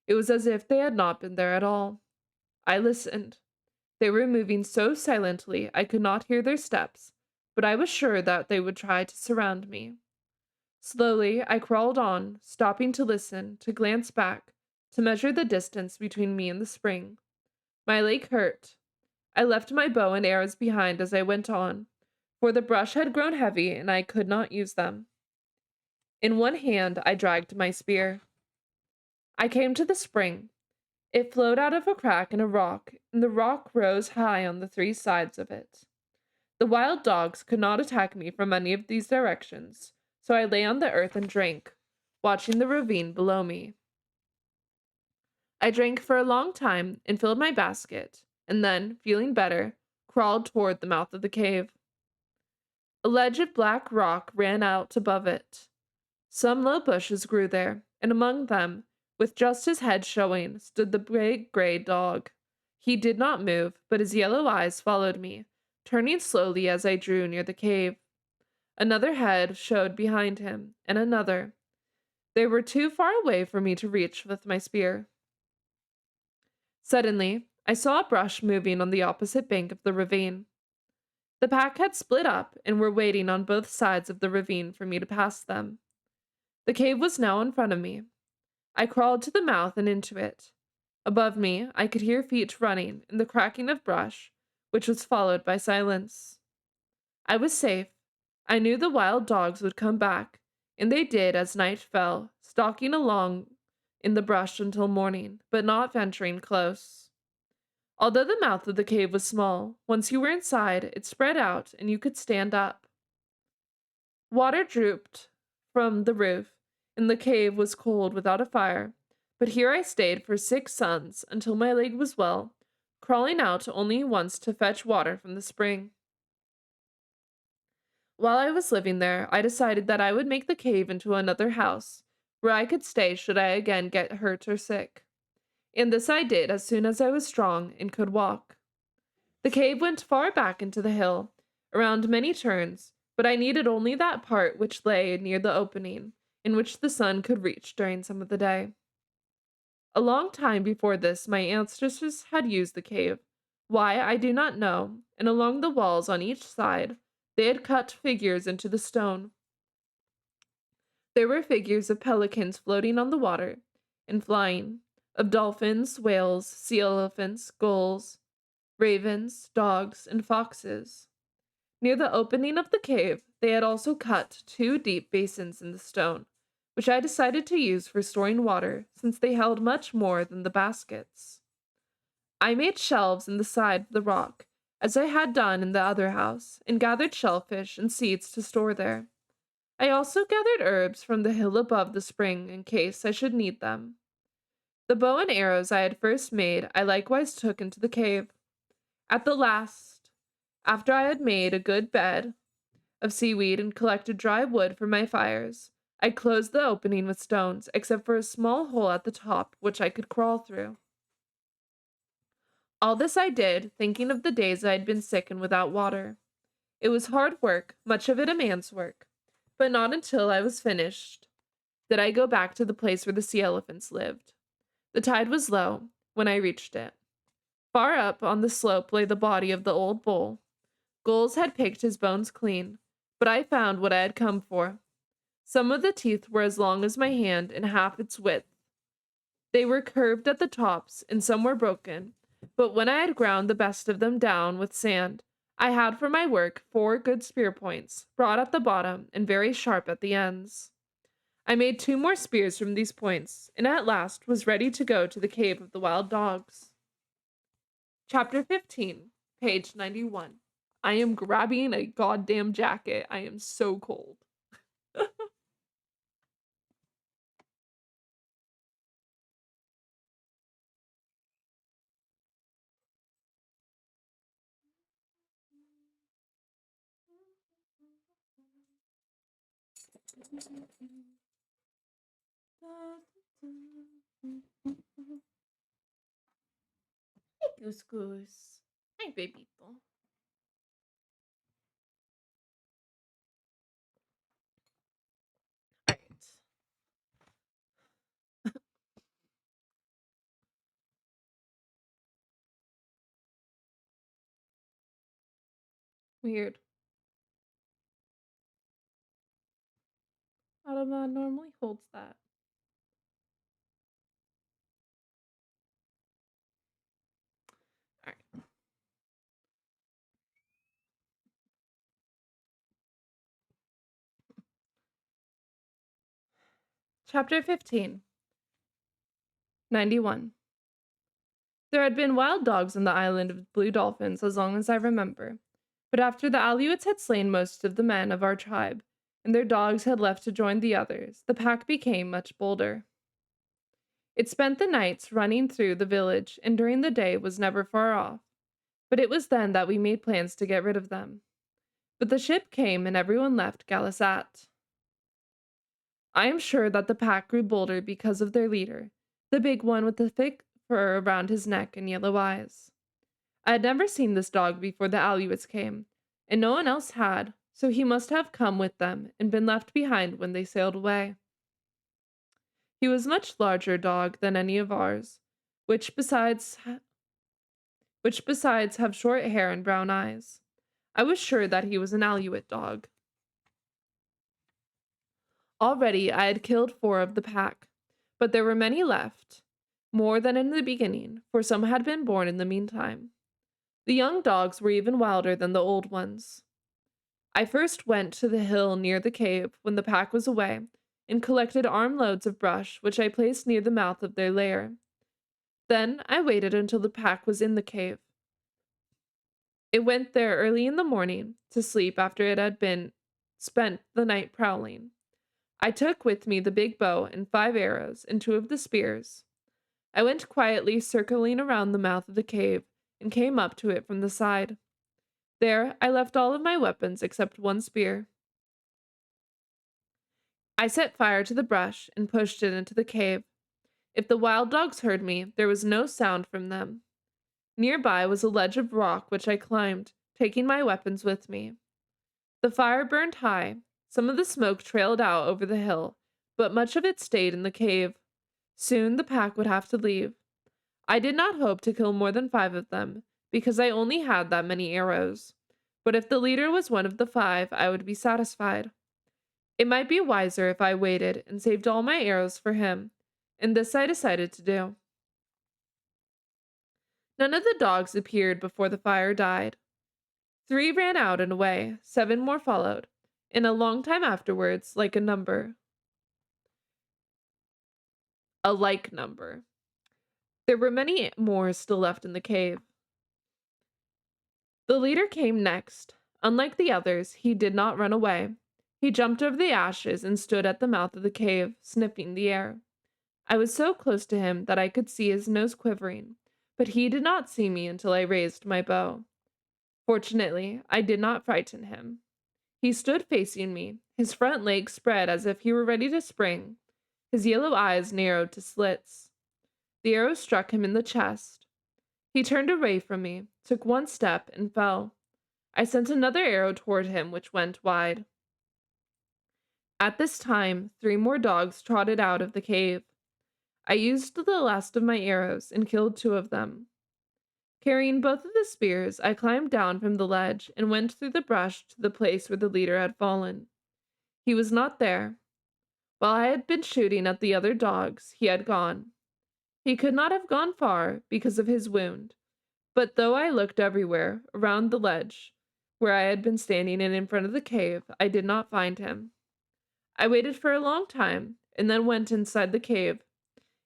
It was as if they had not been there at all. I listened. They were moving so silently I could not hear their steps, but I was sure that they would try to surround me. Slowly, I crawled on, stopping to listen, to glance back, to measure the distance between me and the spring. My leg hurt. I left my bow and arrows behind as I went on, for the brush had grown heavy and I could not use them. In one hand, I dragged my spear. I came to the spring. It flowed out of a crack in a rock, and the rock rose high on the 3 sides of it. The wild dogs could not attack me from any of these directions, so I lay on the earth and drank, watching the ravine below me. I drank for a long time and filled my basket, and then, feeling better, crawled toward the mouth of the cave. A ledge of black rock ran out above it. Some low bushes grew there, and among them, with just his head showing, stood the big gray dog. He did not move, but his yellow eyes followed me, turning slowly as I drew near the cave. Another head showed behind him, and another. They were too far away for me to reach with my spear. Suddenly, I saw a brush moving on the opposite bank of the ravine. The pack had split up and were waiting on both sides of the ravine for me to pass them. The cave was now in front of me. I crawled to the mouth and into it. Above me, I could hear feet running and the cracking of brush, which was followed by silence. I was safe. I knew the wild dogs would come back, and they did as night fell, stalking along in the brush until morning, but not venturing close. Although the mouth of the cave was small, once you were inside, it spread out and you could stand up. Water drooped from the roof, and the cave was cold without a fire, but here I stayed for 6 suns until my leg was well, crawling out only once to fetch water from the spring. While I was living there, I decided that I would make the cave into another house, where I could stay should I again get hurt or sick. And this I did as soon as I was strong and could walk. The cave went far back into the hill, around many turns, but I needed only that part which lay near the opening, in which the sun could reach during some of the day. A long time before this, my ancestors had used the cave. Why, I do not know, and along the walls on each side, they had cut figures into the stone. There were figures of pelicans floating on the water and flying, of dolphins, whales, sea elephants, gulls, ravens, dogs, and foxes. Near the opening of the cave, they had also cut two deep basins in the stone, which I decided to use for storing water since they held much more than the baskets. I made shelves in the side of the rock, as I had done in the other house, and gathered shellfish and seeds to store there. I also gathered herbs from the hill above the spring in case I should need them. The bow and arrows I had first made I likewise took into the cave. At the last, after I had made a good bed of seaweed and collected dry wood for my fires, I closed the opening with stones, except for a small hole at the top which I could crawl through. All this I did, thinking of the days I had been sick and without water. It was hard work, much of it a man's work, but not until I was finished did I go back to the place where the sea elephants lived. The tide was low when I reached it. Far up on the slope lay the body of the old bull. Gulls had picked his bones clean, but I found what I had come for. Some of the teeth were as long as my hand and half its width. They were curved at the tops, and some were broken, but when I had ground the best of them down with sand, I had for my work 4 good spear points, broad at the bottom and very sharp at the ends. I made 2 more spears from these points, and at last was ready to go to the cave of the wild dogs. Chapter 15, page 91. I am grabbing a goddamn jacket. I am so cold. Hi, Goose Goose. Hi, babyito. Alright. Weird. Automod normally holds that. Alright. Chapter 15, 91. There had been wild dogs on the island of blue dolphins as long as I remember, but after the Aleuts had slain most of the men of our tribe, and their dogs had left to join the others, the pack became much bolder. It spent the nights running through the village, and during the day was never far off, but it was then that we made plans to get rid of them. But the ship came, and everyone left Galisat. I am sure that the pack grew bolder because of their leader, the big one with the thick fur around his neck and yellow eyes. I had never seen this dog before the Aleuts came, and no one else had, so he must have come with them and been left behind when they sailed away. He was much larger dog than any of ours, which besides have short hair and brown eyes. I was sure that he was an Aleut dog. Already I had killed 4 of the pack, but there were many left, more than in the beginning, for some had been born in the meantime. The young dogs were even wilder than the old ones. I first went to the hill near the cave when the pack was away, and collected armloads of brush which I placed near the mouth of their lair. Then I waited until the pack was in the cave. It went there early in the morning to sleep after it had been spent the night prowling. I took with me the big bow and 5 arrows and 2 of the spears. I went quietly circling around the mouth of the cave and came up to it from the side. There I left all of my weapons except 1 spear. I set fire to the brush and pushed it into the cave. If the wild dogs heard me, there was no sound from them. Nearby was a ledge of rock which I climbed, taking my weapons with me. The fire burned high. Some of the smoke trailed out over the hill, but much of it stayed in the cave. Soon the pack would have to leave. I did not hope to kill more than 5 of them, because I only had that many arrows. But if the leader was one of the 5, I would be satisfied. It might be wiser if I waited and saved all my arrows for him, and this I decided to do. None of the dogs appeared before the fire died. 3 ran out and away, 7 more followed, and a long time afterwards, a like number. There were many more still left in the cave. The leader came next. Unlike the others, he did not run away. He jumped over the ashes and stood at the mouth of the cave, sniffing the air. I was so close to him that I could see his nose quivering, but he did not see me until I raised my bow. Fortunately, I did not frighten him. He stood facing me, his front legs spread as if he were ready to spring. His yellow eyes narrowed to slits. The arrow struck him in the chest. He turned away from me, took one step, and fell. I sent another arrow toward him, which went wide. At this time, 3 more dogs trotted out of the cave. I used the last of my arrows and killed 2 of them. Carrying both of the spears, I climbed down from the ledge and went through the brush to the place where the leader had fallen. He was not there. While I had been shooting at the other dogs, he had gone. He could not have gone far because of his wound, but though I looked everywhere, around the ledge, where I had been standing and in front of the cave, I did not find him. I waited for a long time, and then went inside the cave.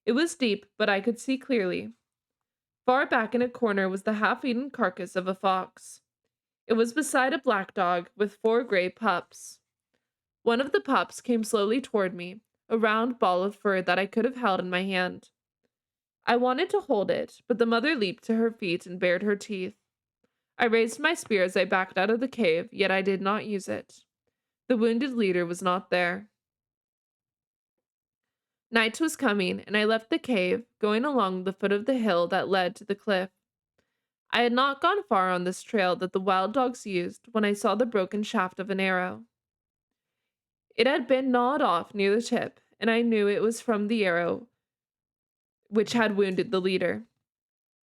It was deep, but I could see clearly. Far back in a corner was the half-eaten carcass of a fox. It was beside a black dog with 4 gray pups. One of the pups came slowly toward me, a round ball of fur that I could have held in my hand. I wanted to hold it, but the mother leaped to her feet and bared her teeth. I raised my spear as I backed out of the cave, yet I did not use it. The wounded leader was not there. Night was coming, and I left the cave, going along the foot of the hill that led to the cliff. I had not gone far on this trail that the wild dogs used when I saw the broken shaft of an arrow. It had been gnawed off near the tip, and I knew it was from the arrow which had wounded the leader.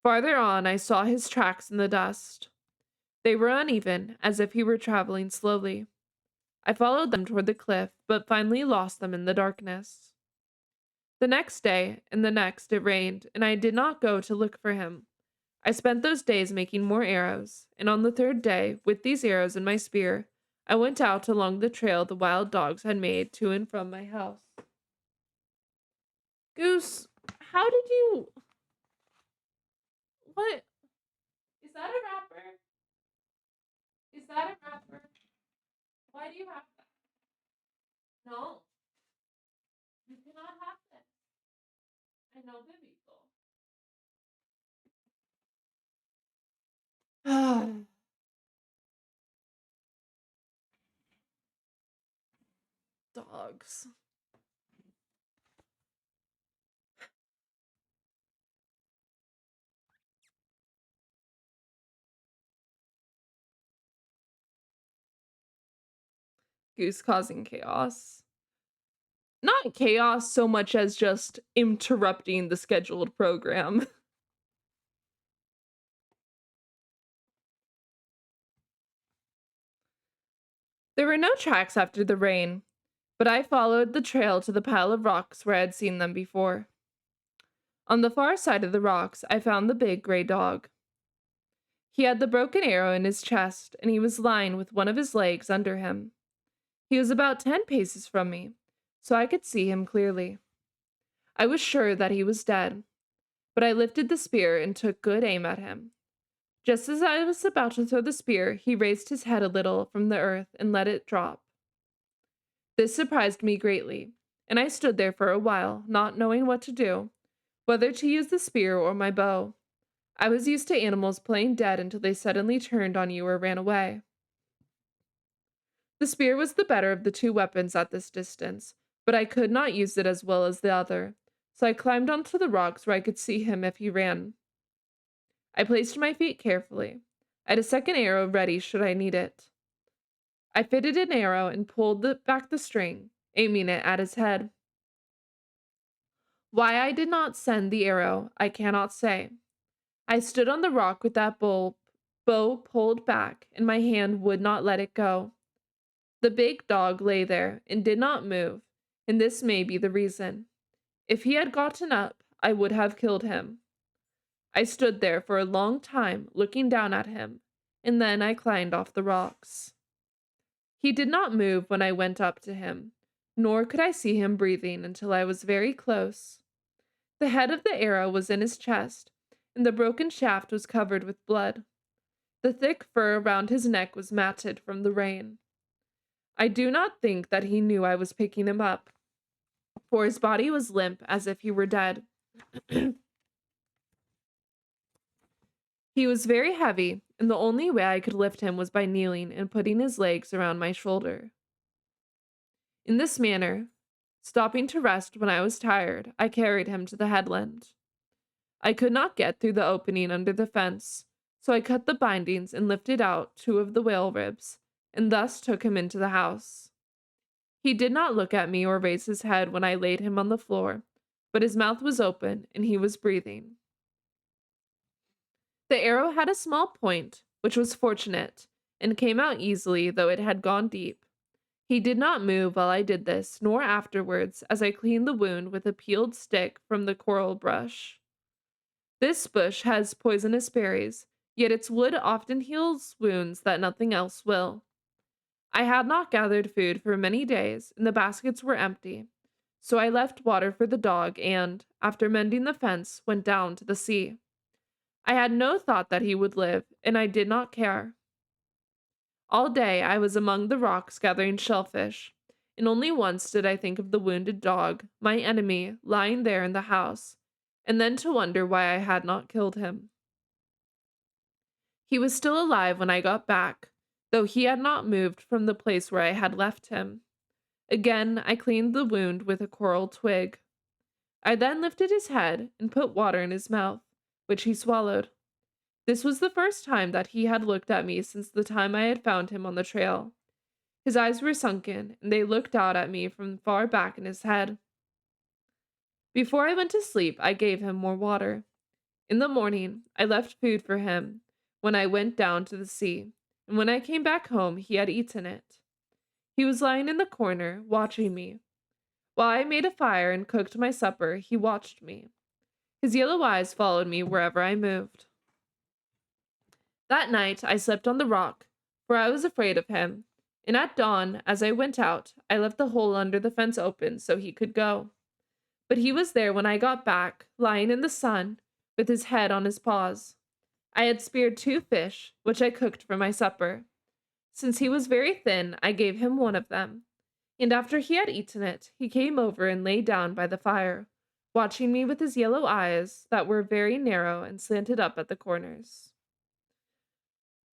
Farther on, I saw his tracks in the dust. They were uneven, as if he were traveling slowly. I followed them toward the cliff, but finally lost them in the darkness. The next day, and the next, it rained, and I did not go to look for him. I spent those days making more arrows, and on the 3rd day, with these arrows and my spear, I went out along the trail the wild dogs had made to and from my house. Goose, how did you... What? Is that a wrapper? Is that a wrapper? Why do you have that? No. You cannot have that. I know, baby. Dogs. Goose causing chaos. Not chaos so much as just interrupting the scheduled program. There were no tracks after the rain, but I followed the trail to the pile of rocks where I had seen them before. On the far side of the rocks, I found the big gray dog. He had the broken arrow in his chest, and he was lying with one of his legs under him. He was about 10 paces from me, so I could see him clearly. I was sure that he was dead, but I lifted the spear and took good aim at him. Just as I was about to throw the spear, he raised his head a little from the earth and let it drop. This surprised me greatly, and I stood there for a while, not knowing what to do, whether to use the spear or my bow. I was used to animals playing dead until they suddenly turned on you or ran away. The spear was the better of the 2 weapons at this distance, but I could not use it as well as the other, so I climbed onto the rocks where I could see him if he ran. I placed my feet carefully. I had a second arrow ready should I need it. I fitted an arrow and pulled back the string, aiming it at his head. Why I did not send the arrow, I cannot say. I stood on the rock with that bow pulled back, and my hand would not let it go. The big dog lay there and did not move, and this may be the reason. If he had gotten up, I would have killed him. I stood there for a long time looking down at him, and then I climbed off the rocks. He did not move when I went up to him, nor could I see him breathing until I was very close. The head of the arrow was in his chest, and the broken shaft was covered with blood. The thick fur around his neck was matted from the rain. I do not think that he knew I was picking him up, for his body was limp as if he were dead. He was very heavy, and the only way I could lift him was by kneeling and putting his legs around my shoulder. In this manner, stopping to rest when I was tired, I carried him to the headland. I could not get through the opening under the fence, so I cut the bindings and lifted out 2 of the whale ribs, and thus took him into the house. He did not look at me or raise his head when I laid him on the floor, but his mouth was open and he was breathing. The arrow had a small point, which was fortunate, and came out easily, though it had gone deep. He did not move while I did this, nor afterwards, as I cleaned the wound with a peeled stick from the coral brush. This bush has poisonous berries, yet its wood often heals wounds that nothing else will. I had not gathered food for many days, and the baskets were empty, so I left water for the dog and, after mending the fence, went down to the sea. I had no thought that he would live, and I did not care. All day I was among the rocks gathering shellfish, and only once did I think of the wounded dog, my enemy, lying there in the house, and then to wonder why I had not killed him. He was still alive when I got back, though he had not moved from the place where I had left him. Again I cleaned the wound with a coral twig. I then lifted his head and put water in his mouth, which he swallowed. This was the first time that he had looked at me since the time I had found him on the trail. His eyes were sunken, and they looked out at me from far back in his head. Before I went to sleep, I gave him more water. In the morning, I left food for him when I went down to the sea, and when I came back home, he had eaten it. He was lying in the corner, watching me. While I made a fire and cooked my supper, he watched me. His yellow eyes followed me wherever I moved. That night, I slept on the rock, for I was afraid of him, and at dawn, as I went out, I left the hole under the fence open so he could go. But he was there when I got back, lying in the sun, with his head on his paws. I had speared 2 fish, which I cooked for my supper. Since he was very thin, I gave him one of them, and after he had eaten it, he came over and lay down by the fire, watching me with his yellow eyes that were very narrow and slanted up at the corners.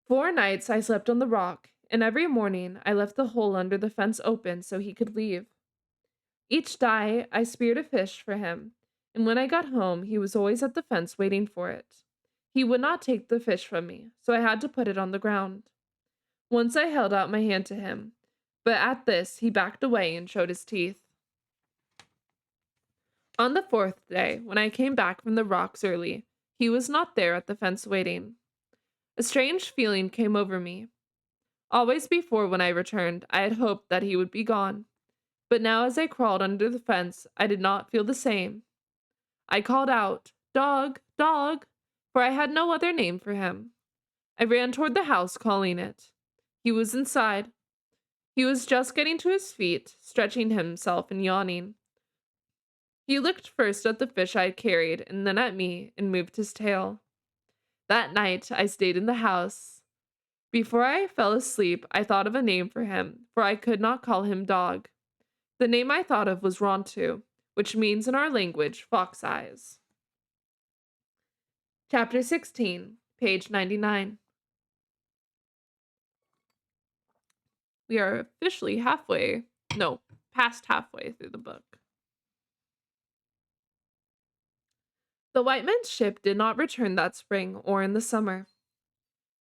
4 nights I slept on the rock, and every morning I left the hole under the fence open so he could leave. Each day I speared a fish for him, and when I got home, he was always at the fence waiting for it. He would not take the fish from me, so I had to put it on the ground. Once I held out my hand to him, but at this he backed away and showed his teeth. On the 4th day, when I came back from the rocks early, he was not there at the fence waiting. A strange feeling came over me. Always before when I returned, I had hoped that he would be gone, but now as I crawled under the fence, I did not feel the same. I called out, "Dog, dog," for I had no other name for him. I ran toward the house, calling it. He was inside. He was just getting to his feet, stretching himself and yawning. He looked first at the fish I had carried and then at me and moved his tail. That night I stayed in the house. Before I fell asleep, I thought of a name for him, for I could not call him Dog. The name I thought of was Rontu, which means in our language, fox eyes. Chapter 16, page 99. We are officially past halfway through the book. The white man's ship did not return that spring or in the summer,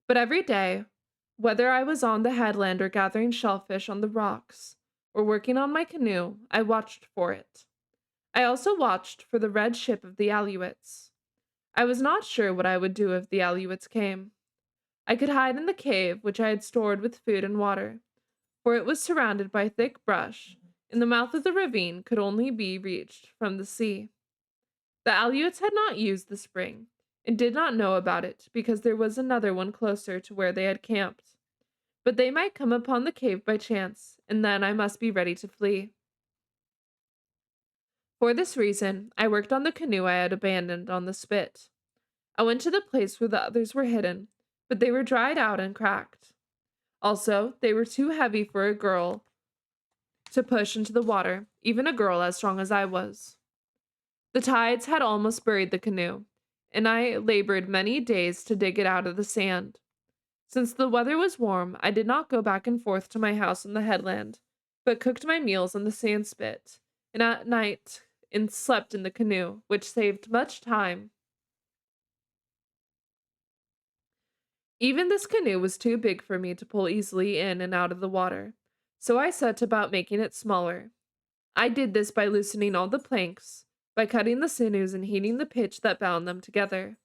but every day, whether I was on the headland or gathering shellfish on the rocks or working on my canoe, I watched for it. I also watched for the red ship of the Alouettes. I was not sure what I would do if the Alouettes came. I could hide in the cave which I had stored with food and water, for it was surrounded by thick brush, and the mouth of the ravine could only be reached from the sea. The Aleuts had not used the spring, and did not know about it because there was another one closer to where they had camped. But they might come upon the cave by chance, and then I must be ready to flee. For this reason, I worked on the canoe I had abandoned on the spit. I went to the place where the others were hidden, but they were dried out and cracked. Also, they were too heavy for a girl to push into the water, even a girl as strong as I was. The tides had almost buried the canoe, and I labored many days to dig it out of the sand. Since the weather was warm, I did not go back and forth to my house on the headland, but cooked my meals on the sand spit, and at night and slept in the canoe, which saved much time. Even this canoe was too big for me to pull easily in and out of the water, so I set about making it smaller. I did this by loosening all the planks, by cutting the sinews and heating the pitch that bound them together.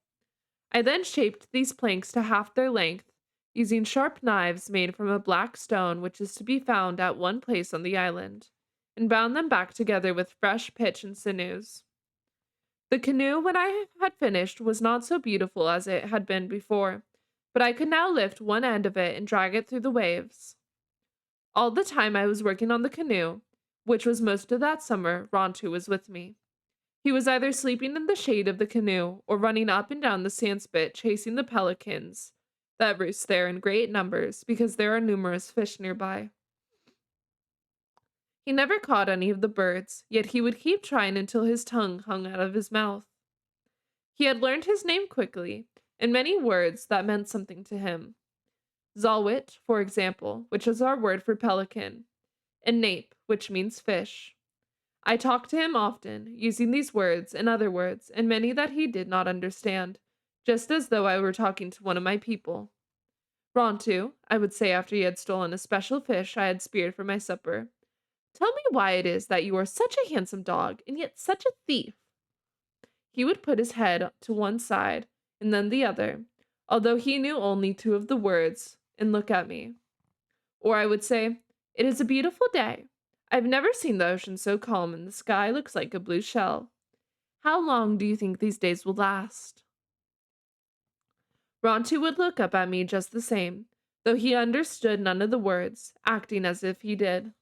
I then shaped these planks to half their length, using sharp knives made from a black stone which is to be found at one place on the island, and bound them back together with fresh pitch and sinews. The canoe, when I had finished, was not so beautiful as it had been before, but I could now lift one end of it and drag it through the waves. All the time I was working on the canoe, which was most of that summer, Rontu was with me. He was either sleeping in the shade of the canoe or running up and down the sandspit chasing the pelicans that roost there in great numbers because there are numerous fish nearby. He never caught any of the birds, yet he would keep trying until his tongue hung out of his mouth. He had learned his name quickly, and many words that meant something to him. Zalwit, for example, which is our word for pelican, and nape, which means fish. I talked to him often, using these words and other words, and many that he did not understand, just as though I were talking to one of my people. Rontu, I would say after he had stolen a special fish I had speared for my supper, tell me why it is that you are such a handsome dog, and yet such a thief. He would put his head to one side, and then the other, although he knew only two of the words, and look at me. Or I would say, it is a beautiful day. I've never seen the ocean so calm, and the sky looks like a blue shell. How long do you think these days will last? Rontu would look up at me just the same, though he understood none of the words, acting as if he did.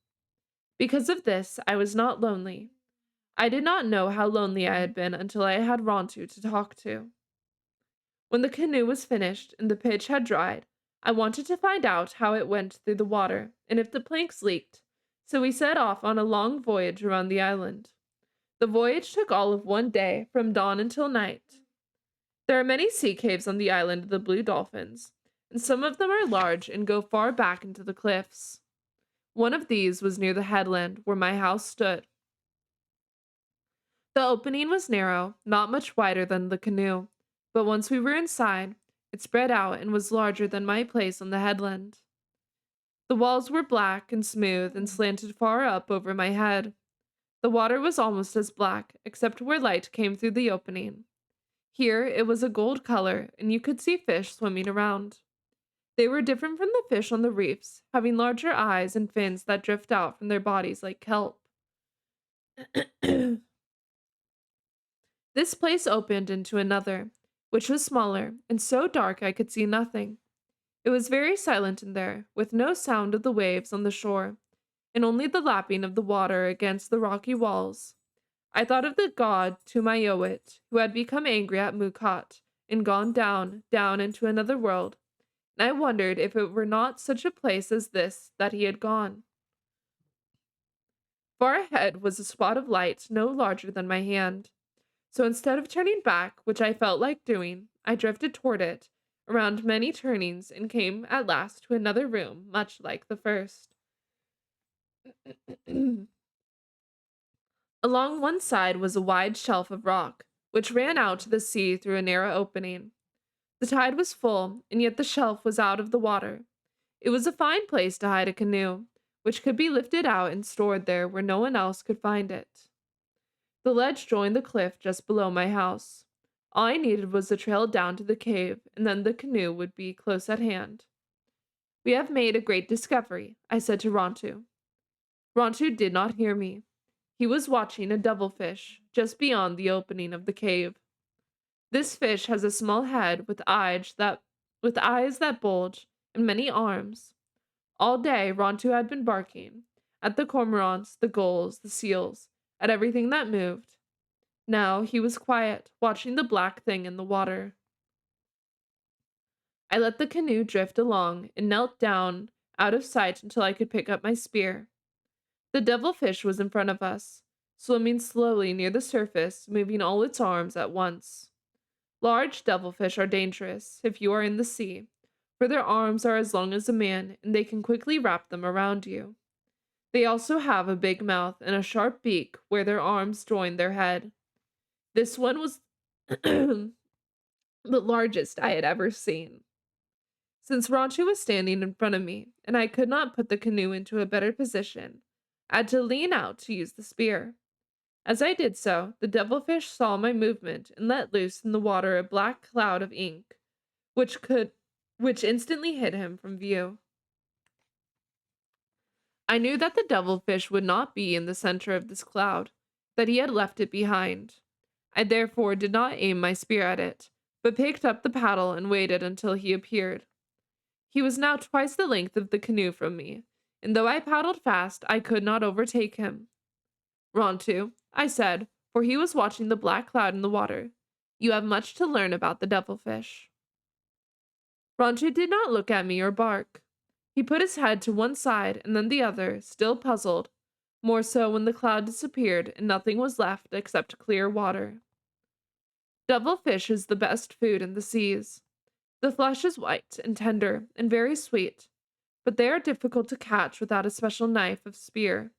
Because of this, I was not lonely. I did not know how lonely I had been until I had Rontu to talk to. When the canoe was finished and the pitch had dried, I wanted to find out how it went through the water and if the planks leaked, so we set off on a long voyage around the island. The voyage took all of one day, from dawn until night. There are many sea caves on the island of the Blue Dolphins, and some of them are large and go far back into the cliffs. One of these was near the headland where my house stood. The opening was narrow, not much wider than the canoe, but once we were inside, it spread out and was larger than my place on the headland. The walls were black and smooth and slanted far up over my head. The water was almost as black, except where light came through the opening. Here it was a gold color, and you could see fish swimming around. They were different from the fish on the reefs, having larger eyes and fins that drift out from their bodies like kelp. This place opened into another, which was smaller, and so dark I could see nothing. It was very silent in there, with no sound of the waves on the shore, and only the lapping of the water against the rocky walls. I thought of the god Tumayowit, who had become angry at Mukhat and gone down, down into another world, and I wondered if it were not such a place as this that he had gone. Far ahead was a spot of light no larger than my hand. So instead of turning back, which I felt like doing, I drifted toward it, around many turnings, and came at last to another room much like the first. Along one side was a wide shelf of rock, which ran out to the sea through a narrow opening. The tide was full, and yet the shelf was out of the water. It was a fine place to hide a canoe, which could be lifted out and stored there where no one else could find it. The ledge joined the cliff just below my house. All I needed was the trail down to the cave, and then the canoe would be close at hand. We have made a great discovery, I said to Rontu. Rontu did not hear me. He was watching a devilfish just beyond the opening of the cave. This fish has a small head with eyes that bulge and many arms. All day Rontu had been barking at the cormorants, the gulls, the seals, at everything that moved. Now he was quiet, watching the black thing in the water. I let the canoe drift along and knelt down out of sight until I could pick up my spear. The devilfish was in front of us, swimming slowly near the surface, moving all its arms at once. Large devilfish are dangerous if you are in the sea, for their arms are as long as a man and they can quickly wrap them around you. They also have a big mouth and a sharp beak where their arms join their head. This one was the largest I had ever seen. Since Ranchu was standing in front of me, and I could not put the canoe into a better position, I had to lean out to use the spear. As I did so, the devilfish saw my movement and let loose in the water a black cloud of ink, which could which instantly hid him from view. I knew that the devilfish would not be in the center of this cloud, that he had left it behind. I therefore did not aim my spear at it, but picked up the paddle and waited until he appeared. He was now twice the length of the canoe from me, and though I paddled fast, I could not overtake him. Rontu, I said, for he was watching the black cloud in the water, you have much to learn about the devilfish. Rontu did not look at me or bark. He put his head to one side and then the other, still puzzled, more so when the cloud disappeared and nothing was left except clear water. Devilfish is the best food in the seas. The flesh is white and tender and very sweet, but they are difficult to catch without a special knife of spear,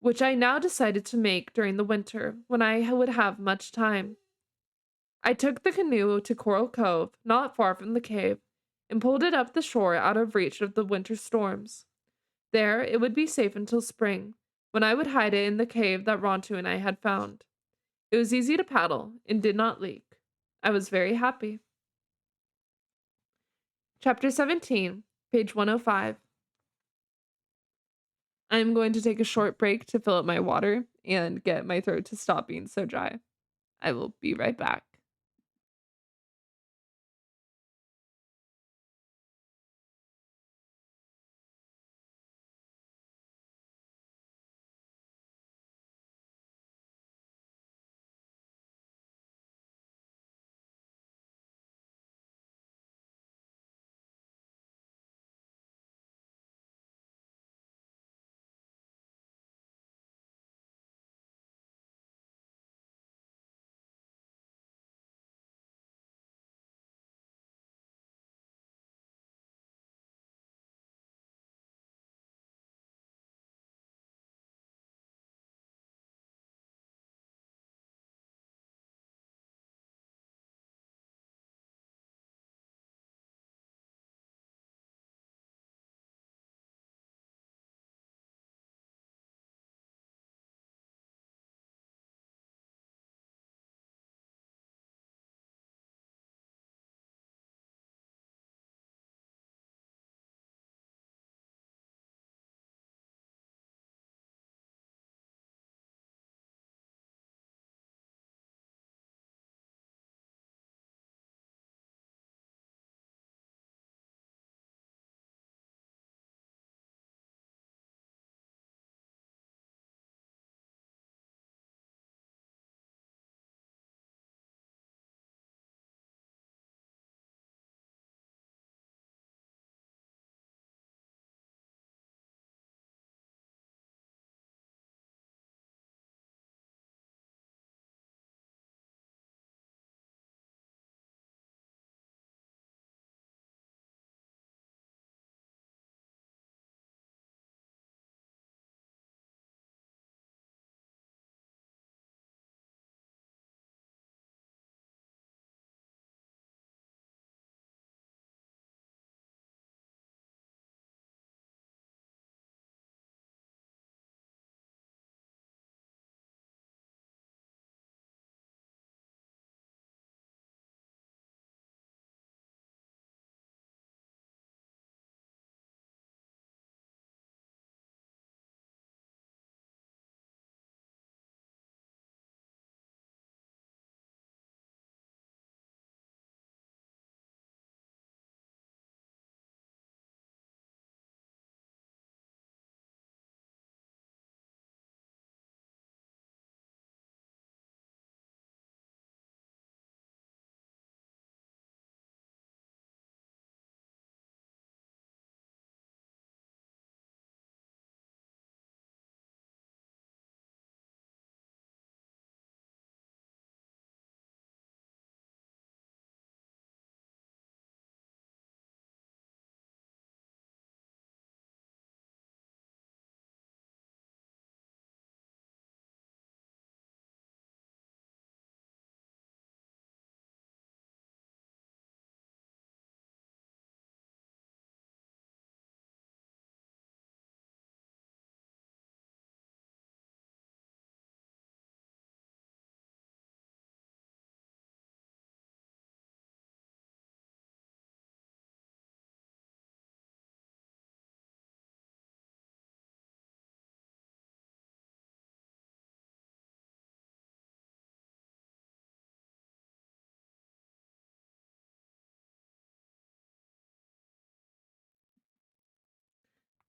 which I now decided to make during the winter when I would have much time. I took the canoe to Coral Cove, not far from the cave, and pulled it up the shore out of reach of the winter storms. There it would be safe until spring, when I would hide it in the cave that Rontu and I had found. It was easy to paddle and did not leak. I was very happy. Chapter 17, page 105. I'm going to take a short break to fill up my water and get my throat to stop being so dry. I will be right back.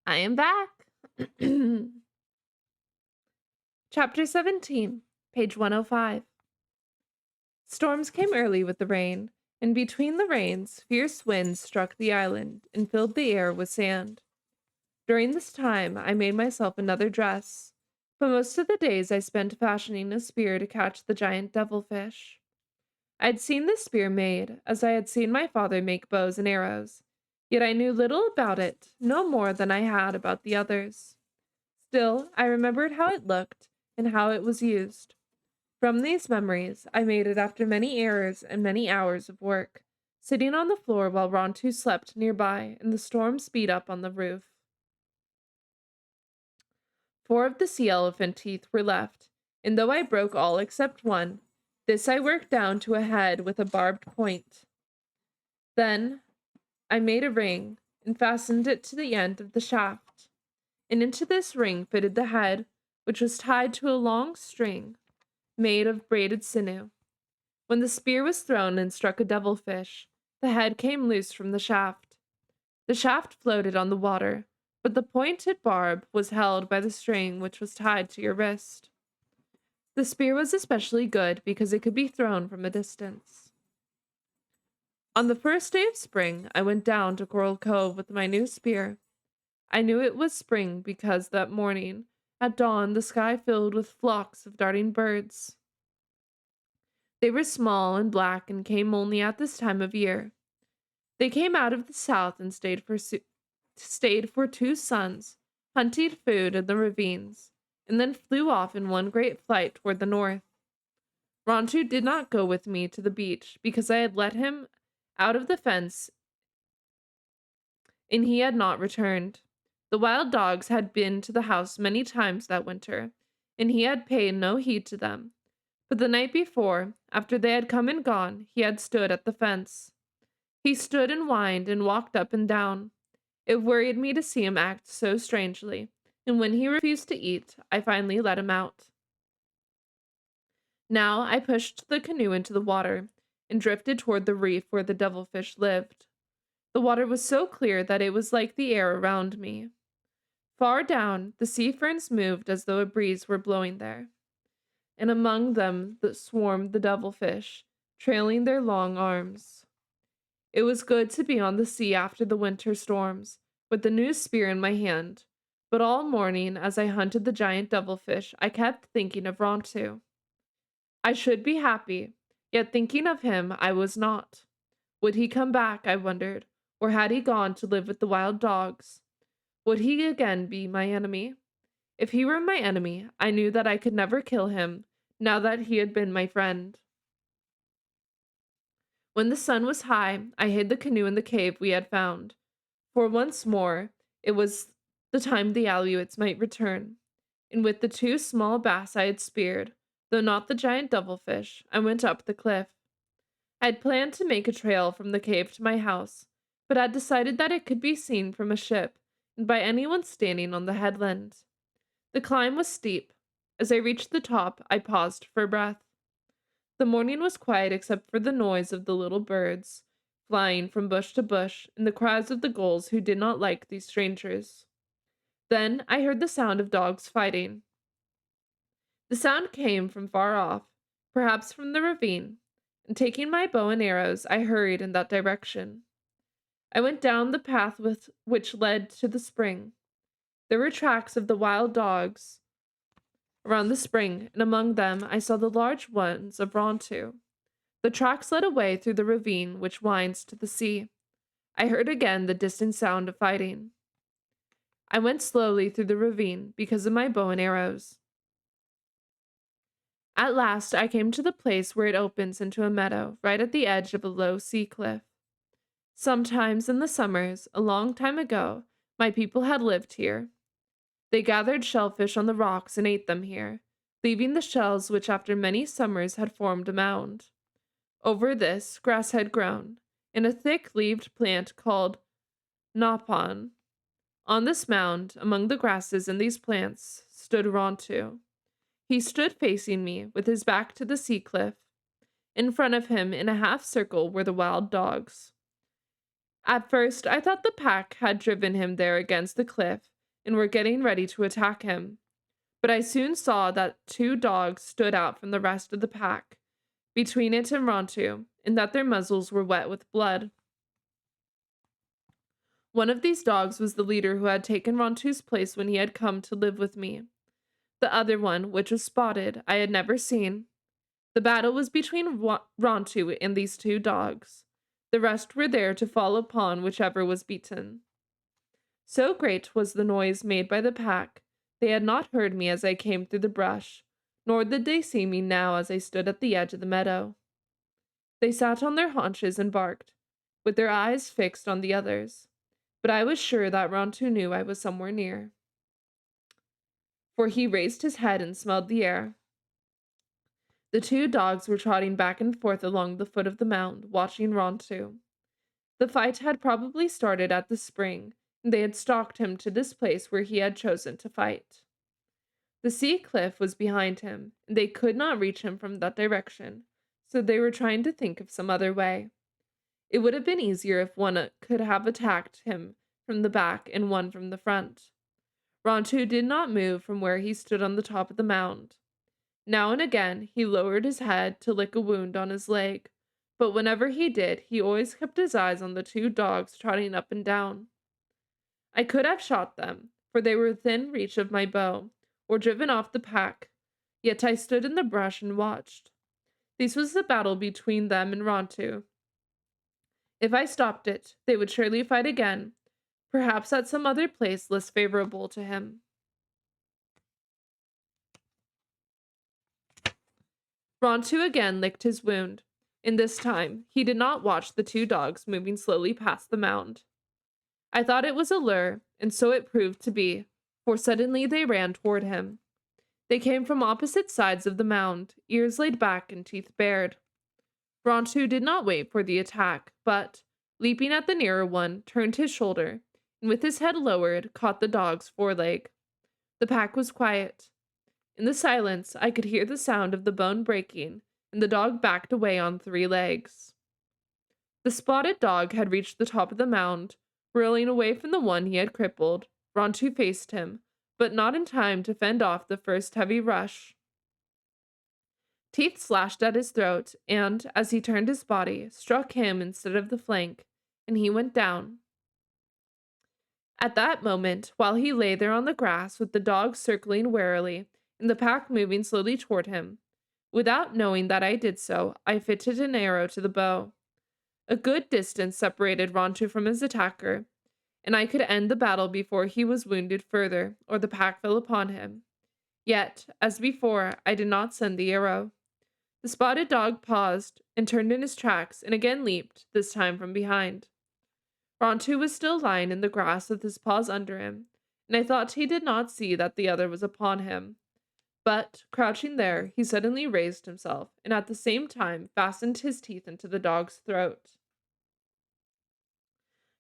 I am back. Chapter 17, page 105. Storms came early with the rain, and between the rains, fierce winds struck the island and filled the air with sand. During this time, I made myself another dress, but most of the days I spent fashioning a spear to catch the giant devilfish. I had seen this spear made, as I had seen my father make bows and arrows, yet I knew little about it, no more than I had about the others. Still, I remembered how it looked and how it was used. From these memories, I made it after many errors and many hours of work, sitting on the floor while Rontu slept nearby and the storm beat up on the roof. 4 of the sea elephant teeth were left, and though I broke all except one, this I worked down to a head with a barbed point. Then I made a ring and fastened it to the end of the shaft, and into this ring fitted the head, which was tied to a long string made of braided sinew. When the spear was thrown and struck a devilfish, the head came loose from the shaft. The shaft floated on the water, but the pointed barb was held by the string which was tied to your wrist. The spear was especially good because it could be thrown from a distance. On the first day of spring, I went down to Coral Cove with my new spear. I knew it was spring because that morning, at dawn, the sky filled with flocks of darting birds. They were small and black and came only at this time of year. They came out of the south and stayed for 2 suns, hunted food in the ravines, and then flew off in one great flight toward the north. Rontu did not go with me to the beach because I had let him out of the fence and he had not returned. The wild dogs had been to the house many times that winter, and he had paid no heed to them. But the night before, after they had come and gone, he had stood at the fence. He stood and whined and walked up and down. It worried me to see him act so strangely, and when he refused to eat, I finally let him out. Now I pushed the canoe into the water and drifted toward the reef where the devilfish lived. The water was so clear that it was like the air around me. Far down, the sea ferns moved as though a breeze were blowing there, and among them swarmed the devilfish, trailing their long arms. It was good to be on the sea after the winter storms, with the new spear in my hand, but all morning as I hunted the giant devilfish, I kept thinking of Rontu. I should be happy, yet thinking of him I was not. Would he come back, I wondered, or had he gone to live with the wild dogs? Would he again be my enemy? If he were my enemy, I knew that I could never kill him, now that he had been my friend. When the sun was high, I hid the canoe in the cave we had found, for once more it was the time the Aleuts might return, and with the 2 small bass I had speared, though not the giant devilfish, I went up the cliff. I had planned to make a trail from the cave to my house, but had decided that it could be seen from a ship and by anyone standing on the headland. The climb was steep. As I reached the top, I paused for breath. The morning was quiet except for the noise of the little birds flying from bush to bush and the cries of the gulls who did not like these strangers. Then I heard the sound of dogs fighting. The sound came from far off, perhaps from the ravine, and taking my bow and arrows, I hurried in that direction. I went down the path which led to the spring. There were tracks of the wild dogs around the spring, and among them I saw the large ones of Rontu. The tracks led away through the ravine which winds to the sea. I heard again the distant sound of fighting. I went slowly through the ravine because of my bow and arrows. At last I came to the place where it opens into a meadow right at the edge of a low sea cliff. Sometimes in the summers, a long time ago, my people had lived here. They gathered shellfish on the rocks and ate them here, leaving the shells which after many summers had formed a mound. Over this, grass had grown, and a thick-leaved plant called napon. On this mound, among the grasses and these plants, stood Rontu. He stood facing me, with his back to the sea cliff. In front of him, in a half circle, were the wild dogs. At first, I thought the pack had driven him there against the cliff, and were getting ready to attack him. But I soon saw that two dogs stood out from the rest of the pack, between it and Rontu, and that their muzzles were wet with blood. One of these dogs was the leader who had taken Rontu's place when he had come to live with me. The other one, which was spotted, I had never seen. The battle was between Rontu and these two dogs. The rest were there to fall upon whichever was beaten. So great was the noise made by the pack, they had not heard me as I came through the brush, nor did they see me now as I stood at the edge of the meadow. They sat on their haunches and barked, with their eyes fixed on the others, but I was sure that Rontu knew I was somewhere near, for he raised his head and smelled the air. The two dogs were trotting back and forth along the foot of the mound, watching Rontu. The fight had probably started at the spring, and they had stalked him to this place where he had chosen to fight. The sea cliff was behind him, and they could not reach him from that direction, so they were trying to think of some other way. It would have been easier if one could have attacked him from the back and one from the front. Rontu did not move from where he stood on the top of the mound. Now and again, he lowered his head to lick a wound on his leg, but whenever he did, he always kept his eyes on the two dogs trotting up and down. I could have shot them, for they were within reach of my bow, or driven off the pack, yet I stood in the brush and watched. This was the battle between them and Rontu. If I stopped it, they would surely fight again, perhaps at some other place less favorable to him. Rontu again licked his wound, and this time he did not watch the two dogs moving slowly past the mound. I thought it was a lure, and so it proved to be, for suddenly they ran toward him. They came from opposite sides of the mound, ears laid back and teeth bared. Rontu did not wait for the attack, but, leaping at the nearer one, turned his shoulder, and with his head lowered, caught the dog's foreleg. The pack was quiet. In the silence, I could hear the sound of the bone breaking, and the dog backed away on three legs. The spotted dog had reached the top of the mound, whirling away from the one he had crippled. Rontu faced him, but not in time to fend off the first heavy rush. Teeth slashed at his throat, and, as he turned his body, struck him instead of the flank, and he went down. At that moment, while he lay there on the grass with the dog circling warily, and the pack moving slowly toward him, without knowing that I did so, I fitted an arrow to the bow. A good distance separated Rontu from his attacker, and I could end the battle before he was wounded further, or the pack fell upon him. Yet, as before, I did not send the arrow. The spotted dog paused, and turned in his tracks, and again leaped, this time from behind. Rontu was still lying in the grass with his paws under him, and I thought he did not see that the other was upon him. But, crouching there, he suddenly raised himself, and at the same time fastened his teeth into the dog's throat.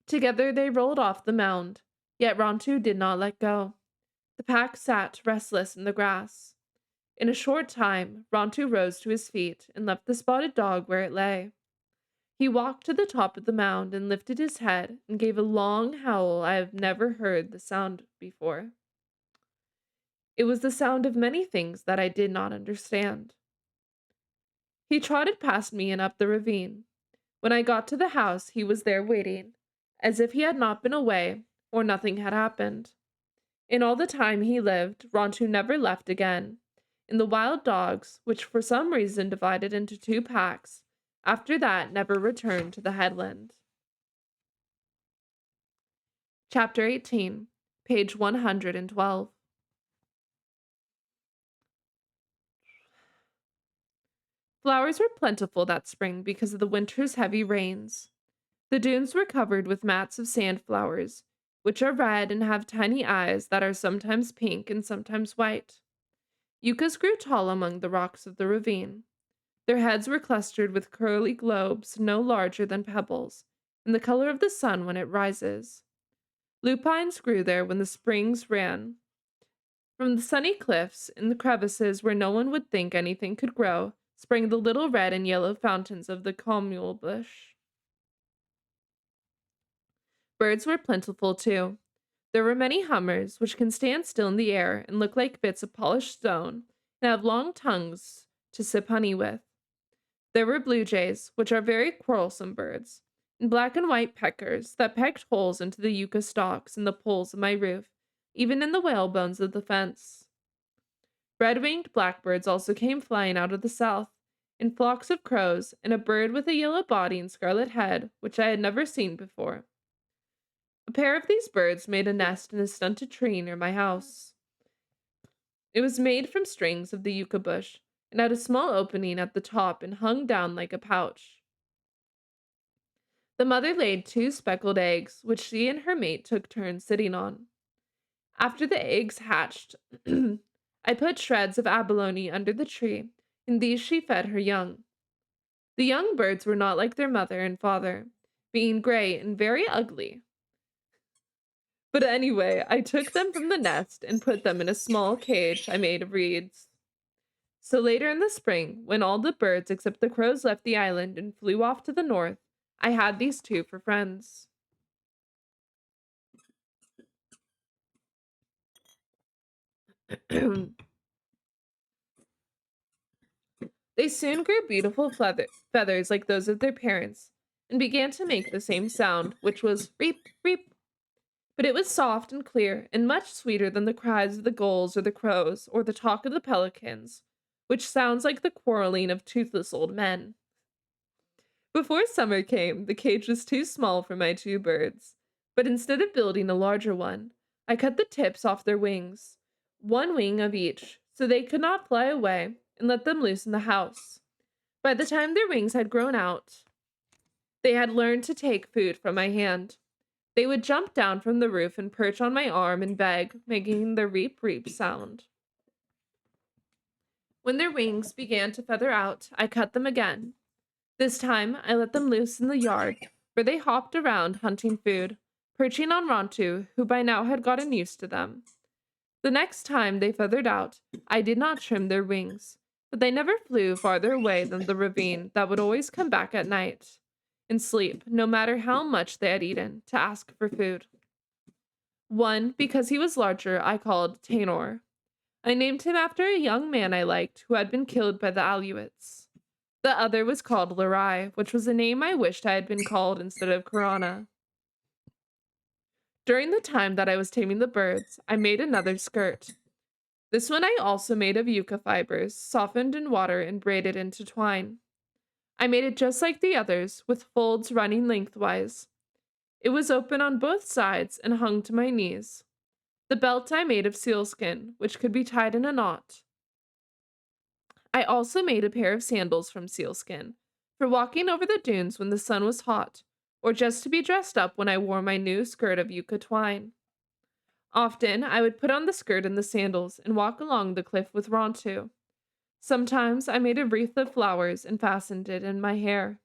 Together they rolled off the mound, yet Rontu did not let go. The pack sat restless in the grass. In a short time, Rontu rose to his feet and left the spotted dog where it lay. He walked to the top of the mound and lifted his head and gave a long howl I have never heard the sound before. It was the sound of many things that I did not understand. He trotted past me and up the ravine. When I got to the house, he was there waiting, as if he had not been away, or nothing had happened. In all the time he lived, Rontu never left again, and the wild dogs, which for some reason divided into two packs, after that never returned to the headland. Chapter 18, page 112. Flowers were plentiful that spring because of the winter's heavy rains. The dunes were covered with mats of sandflowers, which are red and have tiny eyes that are sometimes pink and sometimes white. Yuccas grew tall among the rocks of the ravine. Their heads were clustered with curly globes no larger than pebbles, in the color of the sun when it rises. Lupines grew there when the springs ran. From the sunny cliffs, in the crevices where no one would think anything could grow, sprang the little red and yellow fountains of the communial bush. Birds were plentiful too. There were many hummers, which can stand still in the air and look like bits of polished stone and have long tongues to sip honey with. There were blue jays, which are very quarrelsome birds, and black and white peckers that pecked holes into the yucca stalks and the poles of my roof, even in the whalebones of the fence. Red-winged blackbirds also came flying out of the south, and flocks of crows, and a bird with a yellow body and scarlet head, which I had never seen before. A pair of these birds made a nest in a stunted tree near my house. It was made from strings of the yucca bush, and had a small opening at the top and hung down like a pouch. The mother laid two speckled eggs, which she and her mate took turns sitting on. After the eggs hatched, I put shreds of abalone under the tree, and these she fed her young. The young birds were not like their mother and father, being gray and very ugly. But anyway, I took them from the nest and put them in a small cage I made of reeds. So later in the spring, when all the birds except the crows left the island and flew off to the north, I had these two for friends. They soon grew beautiful feathers like those of their parents, and began to make the same sound, which was reap, reap. But it was soft and clear, and much sweeter than the cries of the gulls or the crows, or the talk of the pelicans, which sounds like the quarreling of toothless old men. Before summer came, the cage was too small for my two birds, but instead of building a larger one, I cut the tips off their wings, one wing of each, so they could not fly away, and let them loose in the house. By the time their wings had grown out, they had learned to take food from my hand. They would jump down from the roof and perch on my arm and beg, making the reap reap sound. When their wings began to feather out, I cut them again. This time, I let them loose in the yard, where they hopped around hunting food, perching on Rontu, who by now had gotten used to them. The next time they feathered out, I did not trim their wings, but they never flew farther away than the ravine that would always come back at night and sleep, no matter how much they had eaten, to ask for food. One, because he was larger, I called Tanor. I named him after a young man I liked who had been killed by the Alouettes. The other was called Larai, which was a name I wished I had been called instead of Karana. During the time that I was taming the birds, I made another skirt. This one I also made of yucca fibers, softened in water and braided into twine. I made it just like the others, with folds running lengthwise. It was open on both sides and hung to my knees. The belt I made of sealskin, which could be tied in a knot. I also made a pair of sandals from sealskin, for walking over the dunes when the sun was hot, or just to be dressed up when I wore my new skirt of yucca twine. Often, I would put on the skirt and the sandals and walk along the cliff with Rontu. Sometimes I made a wreath of flowers and fastened it in my hair.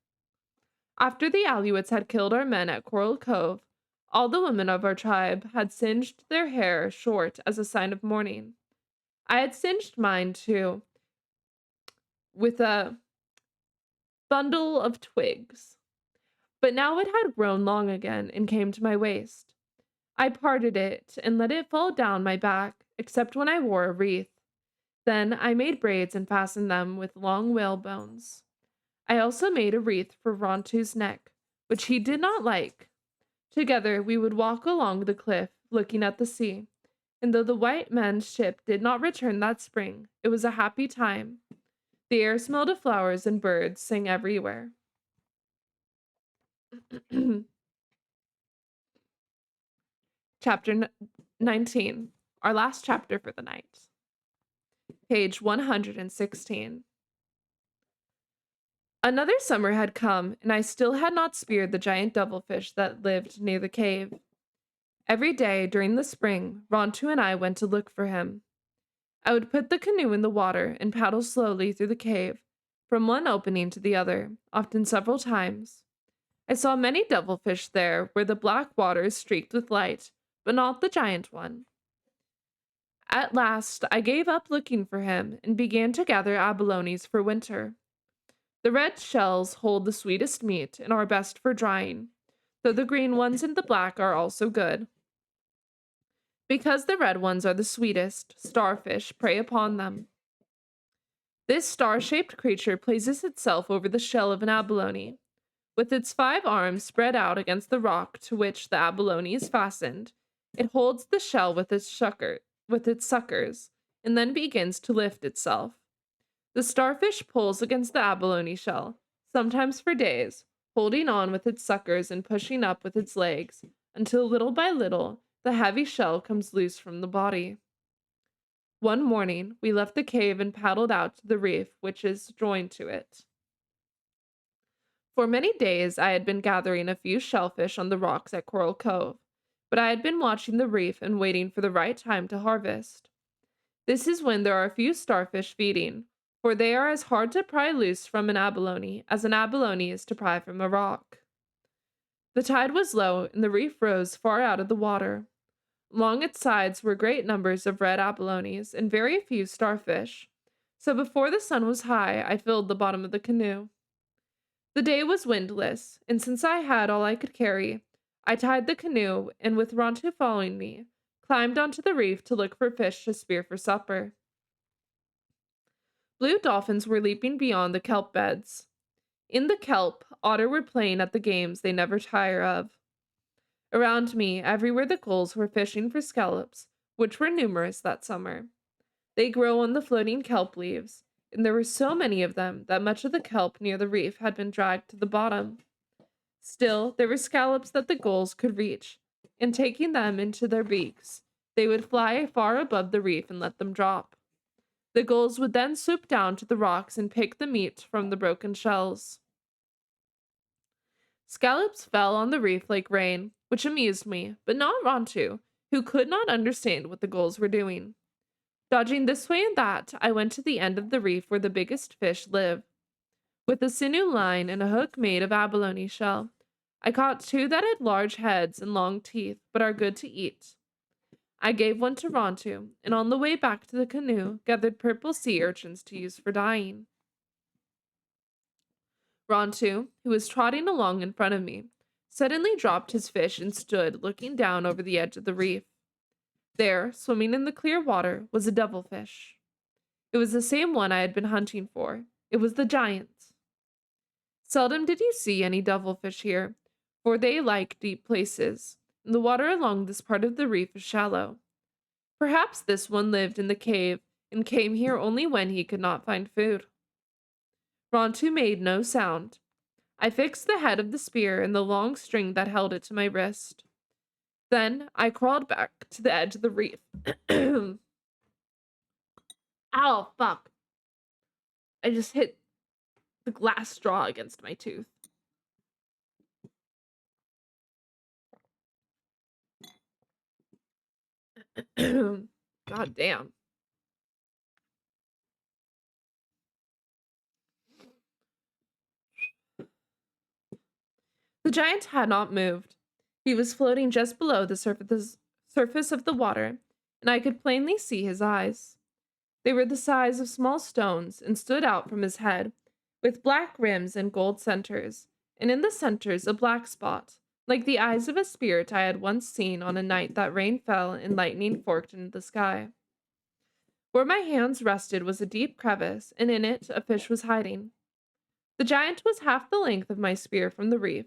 After the Alouettes had killed our men at Coral Cove, all the women of our tribe had singed their hair short as a sign of mourning. I had singed mine, too, with a bundle of twigs. But now it had grown long again and came to my waist. I parted it and let it fall down my back, except when I wore a wreath. Then I made braids and fastened them with long whalebones. I also made a wreath for Rontu's neck, which he did not like. Together we would walk along the cliff, looking at the sea, and though the white man's ship did not return that spring, it was a happy time. The air smelled of flowers and birds sang everywhere. Chapter 19, our last chapter for the night. Page 116. Another summer had come, and I still had not speared the giant devilfish that lived near the cave. Every day during the spring, Rontu and I went to look for him. I would put the canoe in the water and paddle slowly through the cave, from one opening to the other, often several times. I saw many devilfish there where the black water is streaked with light, but not the giant one. At last, I gave up looking for him and began to gather abalones for winter. The red shells hold the sweetest meat and are best for drying, though the green ones and the black are also good. Because the red ones are the sweetest, starfish prey upon them. This star shaped creature places itself over the shell of an abalone. With its 5 arms spread out against the rock to which the abalone is fastened, it holds the shell with its suckers, and then begins to lift itself. The starfish pulls against the abalone shell, sometimes for days, holding on with its suckers and pushing up with its legs, until little by little the heavy shell comes loose from the body. One morning, we left the cave and paddled out to the reef which is joined to it. For many days I had been gathering a few shellfish on the rocks at Coral Cove, but I had been watching the reef and waiting for the right time to harvest. This is when there are few starfish feeding, for they are as hard to pry loose from an abalone as an abalone is to pry from a rock. The tide was low, and the reef rose far out of the water. Along its sides were great numbers of red abalones and very few starfish, so before the sun was high I filled the bottom of the canoe. The day was windless, and since I had all I could carry, I tied the canoe and, with Rontu following me, climbed onto the reef to look for fish to spear for supper. Blue dolphins were leaping beyond the kelp beds. In the kelp, otter were playing at the games they never tire of. Around me, everywhere the gulls were fishing for scallops, which were numerous that summer. They grow on the floating kelp leaves, and there were so many of them that much of the kelp near the reef had been dragged to the bottom. Still, there were scallops that the gulls could reach, and taking them into their beaks, they would fly far above the reef and let them drop. The gulls would then swoop down to the rocks and pick the meat from the broken shells. Scallops fell on the reef like rain, which amused me, but not Rontu, who could not understand what the gulls were doing. Dodging this way and that, I went to the end of the reef where the biggest fish live. With a sinew line and a hook made of abalone shell, I caught 2 that had large heads and long teeth, but are good to eat. I gave one to Rontu, and on the way back to the canoe, gathered purple sea urchins to use for dyeing. Rontu, who was trotting along in front of me, suddenly dropped his fish and stood looking down over the edge of the reef. There, swimming in the clear water, was a devilfish. It was the same one I had been hunting for. It was the giant. Seldom did you see any devilfish here, for they like deep places, and the water along this part of the reef is shallow. Perhaps this one lived in the cave and came here only when he could not find food. Rontu made no sound. I fixed the head of the spear in the long string that held it to my wrist. Then I crawled back to the edge of the reef. Ow, fuck. I just hit the glass straw against my tooth. God damn. The giant had not moved. He was floating just below the surface of the water, and I could plainly see his eyes. They were the size of small stones and stood out from his head, with black rims and gold centers, and in the centers a black spot, like the eyes of a spirit I had once seen on a night that rain fell and lightning forked into the sky. Where my hands rested was a deep crevice, and in it a fish was hiding. The giant was half the length of my spear from the reef,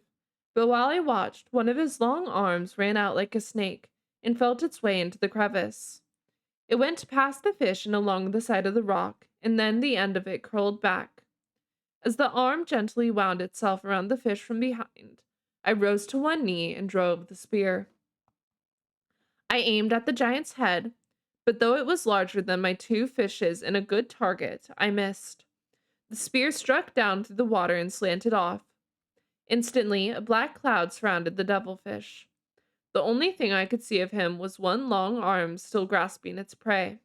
but while I watched, one of his long arms ran out like a snake and felt its way into the crevice. It went past the fish and along the side of the rock, and then the end of it curled back. As the arm gently wound itself around the fish from behind, I rose to one knee and drove the spear. I aimed at the giant's head, but though it was larger than my 2 fishes and a good target, I missed. The spear struck down through the water and slanted off. Instantly, a black cloud surrounded the devilfish. The only thing I could see of him was one long arm still grasping its prey.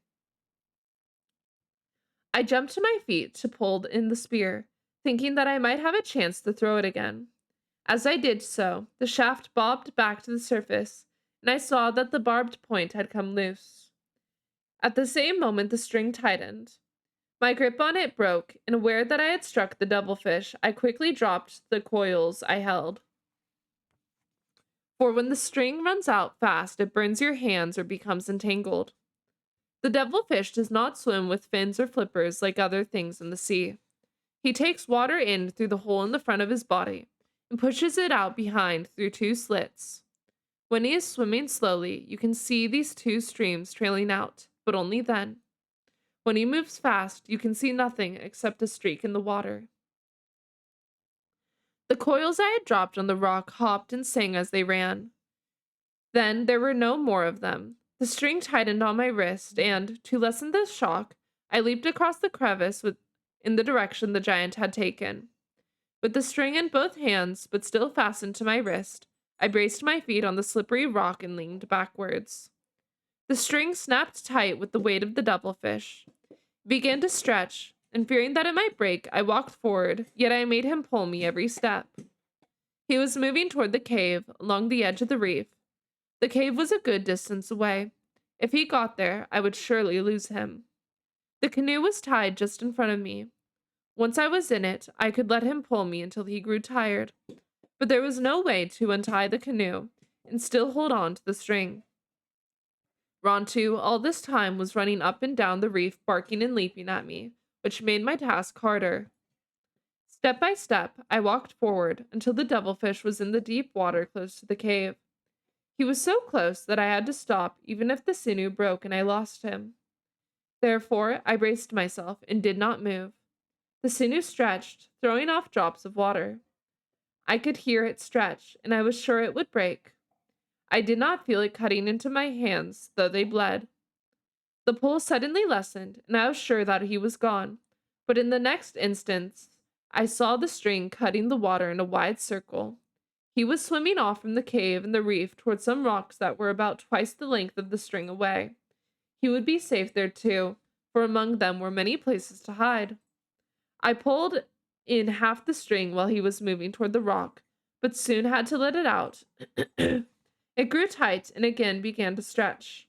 I jumped to my feet to pull in the spear, thinking that I might have a chance to throw it again. As I did so, the shaft bobbed back to the surface, and I saw that the barbed point had come loose. At the same moment, the string tightened. My grip on it broke, and aware that I had struck the devilfish, I quickly dropped the coils I held. For when the string runs out fast, it burns your hands or becomes entangled. The devilfish does not swim with fins or flippers like other things in the sea. He takes water in through the hole in the front of his body and pushes it out behind through two slits. When he is swimming slowly, you can see these two streams trailing out, but only then. When he moves fast, you can see nothing except a streak in the water. The coils I had dropped on the rock hopped and sang as they ran. Then there were no more of them. The string tightened on my wrist, and, to lessen the shock, I leaped across the crevice in the direction the giant had taken. With the string in both hands, but still fastened to my wrist, I braced my feet on the slippery rock and leaned backwards. The string snapped tight with the weight of the devilfish. It began to stretch, and fearing that it might break, I walked forward, yet I made him pull me every step. He was moving toward the cave, along the edge of the reef. The cave was a good distance away. If he got there, I would surely lose him. The canoe was tied just in front of me. Once I was in it, I could let him pull me until he grew tired. But there was no way to untie the canoe and still hold on to the string. Rontu, all this time, was running up and down the reef, barking and leaping at me, which made my task harder. Step by step, I walked forward until the devilfish was in the deep water close to the cave. He was so close that I had to stop even if the sinew broke and I lost him. Therefore, I braced myself and did not move. The sinew stretched, throwing off drops of water. I could hear it stretch, and I was sure it would break. I did not feel it cutting into my hands, though they bled. The pull suddenly lessened, and I was sure that he was gone. But in the next instant, I saw the string cutting the water in a wide circle. He was swimming off from the cave and the reef toward some rocks that were about twice the length of the string away. He would be safe there too, for among them were many places to hide. I pulled in half the string while he was moving toward the rock, but soon had to let it out. It grew tight and again began to stretch.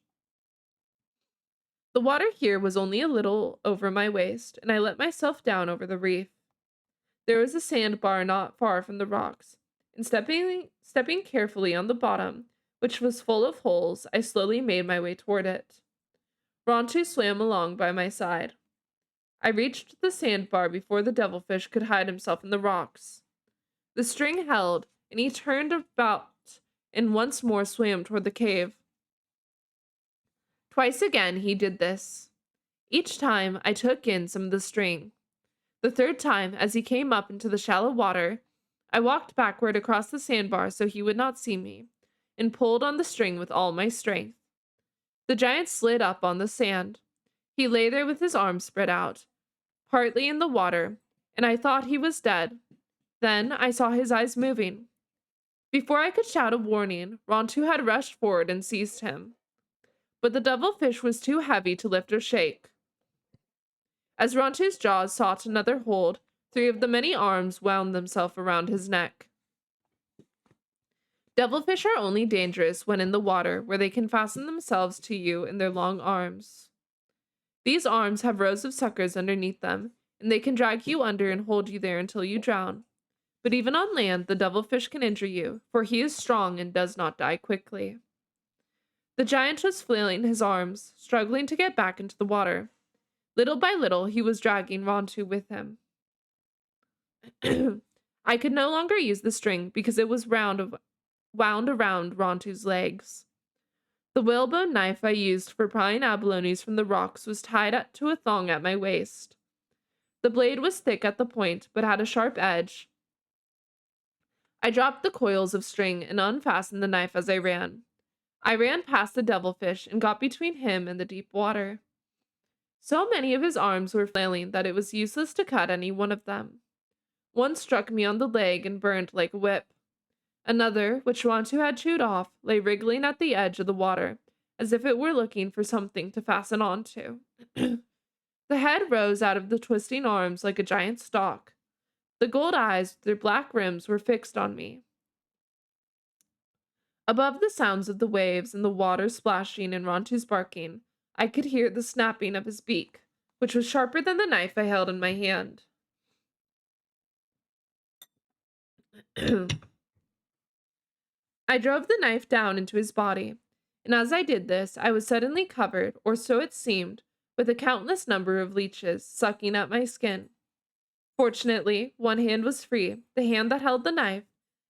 The water here was only a little over my waist, and I let myself down over the reef. There was a sandbar not far from the rocks, and stepping carefully on the bottom, which was full of holes, I slowly made my way toward it. Rontu swam along by my side. I reached the sandbar before the devilfish could hide himself in the rocks. The string held, and he turned about and once more swam toward the cave. Twice again he did this. Each time I took in some of the string. The third time, as he came up into the shallow water, I walked backward across the sandbar so he would not see me, and pulled on the string with all my strength. The giant slid up on the sand. He lay there with his arms spread out, partly in the water, and I thought he was dead. Then I saw his eyes moving. Before I could shout a warning, Rontu had rushed forward and seized him. But the devilfish was too heavy to lift or shake. As Rontu's jaws sought another hold, 3 of the many arms wound themselves around his neck. Devilfish are only dangerous when in the water, where they can fasten themselves to you in their long arms. These arms have rows of suckers underneath them, and they can drag you under and hold you there until you drown. But even on land, the devilfish can injure you, for he is strong and does not die quickly. The giant was flailing his arms, struggling to get back into the water. Little by little, he was dragging Rontu with him. I could no longer use the string because it was wound around Rontu's legs. The whalebone knife I used for prying abalones from the rocks was tied to a thong at my waist. The blade was thick at the point, but had a sharp edge. I dropped the coils of string and unfastened the knife as I ran. I ran past the devilfish and got between him and the deep water. So many of his arms were flailing that it was useless to cut any one of them. One struck me on the leg and burned like a whip. Another, which Rontu had chewed off, lay wriggling at the edge of the water, as if it were looking for something to fasten onto. The head rose out of the twisting arms like a giant stalk. The gold eyes with their black rims were fixed on me. Above the sounds of the waves and the water splashing and Rontu's barking, I could hear the snapping of his beak, which was sharper than the knife I held in my hand. I drove the knife down into his body, and as I did this, I was suddenly covered, or so it seemed, with a countless number of leeches sucking at my skin. Fortunately, one hand was free, the hand that held the knife,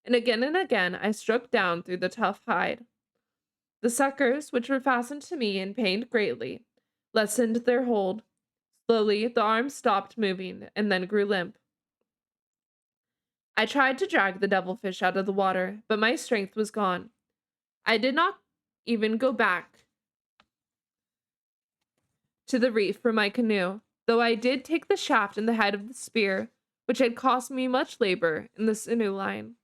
and again I struck down through the tough hide. The suckers, which were fastened to me and pained greatly, lessened their hold. Slowly, the arm stopped moving and then grew limp. I tried to drag the devilfish out of the water, but my strength was gone. I did not even go back to the reef for my canoe, though I did take the shaft and the head of the spear, which had cost me much labor, in the sinew line.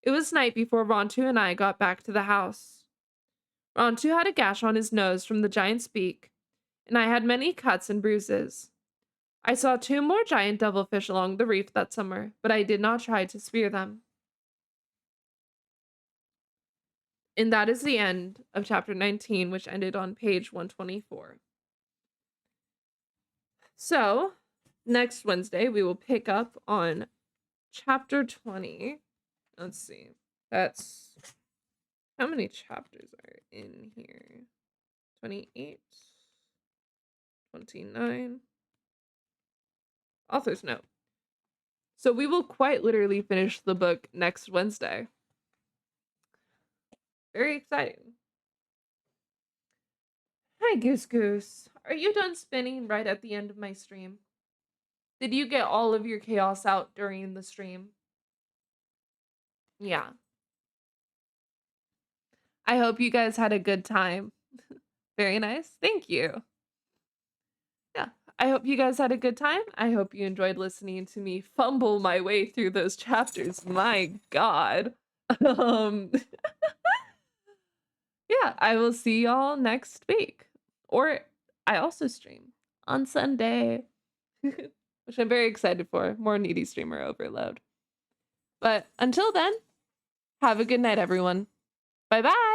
It was night before Rontu and I got back to the house. Rontu had a gash on his nose from the giant's beak, and I had many cuts and bruises. I saw 2 more giant devilfish along the reef that summer, but I did not try to spear them. And that is the end of chapter 19, which ended on page 124. So, next Wednesday, we will pick up on chapter 20. Let's see. That's how many chapters are in here? 28, 29. Author's note. So we will quite literally finish the book next Wednesday. Very exciting. Hi, Goose Goose. Are you done spinning right at the end of my stream? Did you get all of your chaos out during the stream? Yeah. I hope you guys had a good time. Very nice. Thank you. Yeah. I hope you guys had a good time. I hope you enjoyed listening to me fumble my way through those chapters. My God. Um, yeah, I will see y'all next week. Or I also stream on Sunday, which I'm very excited for. More needy streamer overload. But until then, have a good night, everyone. Bye bye.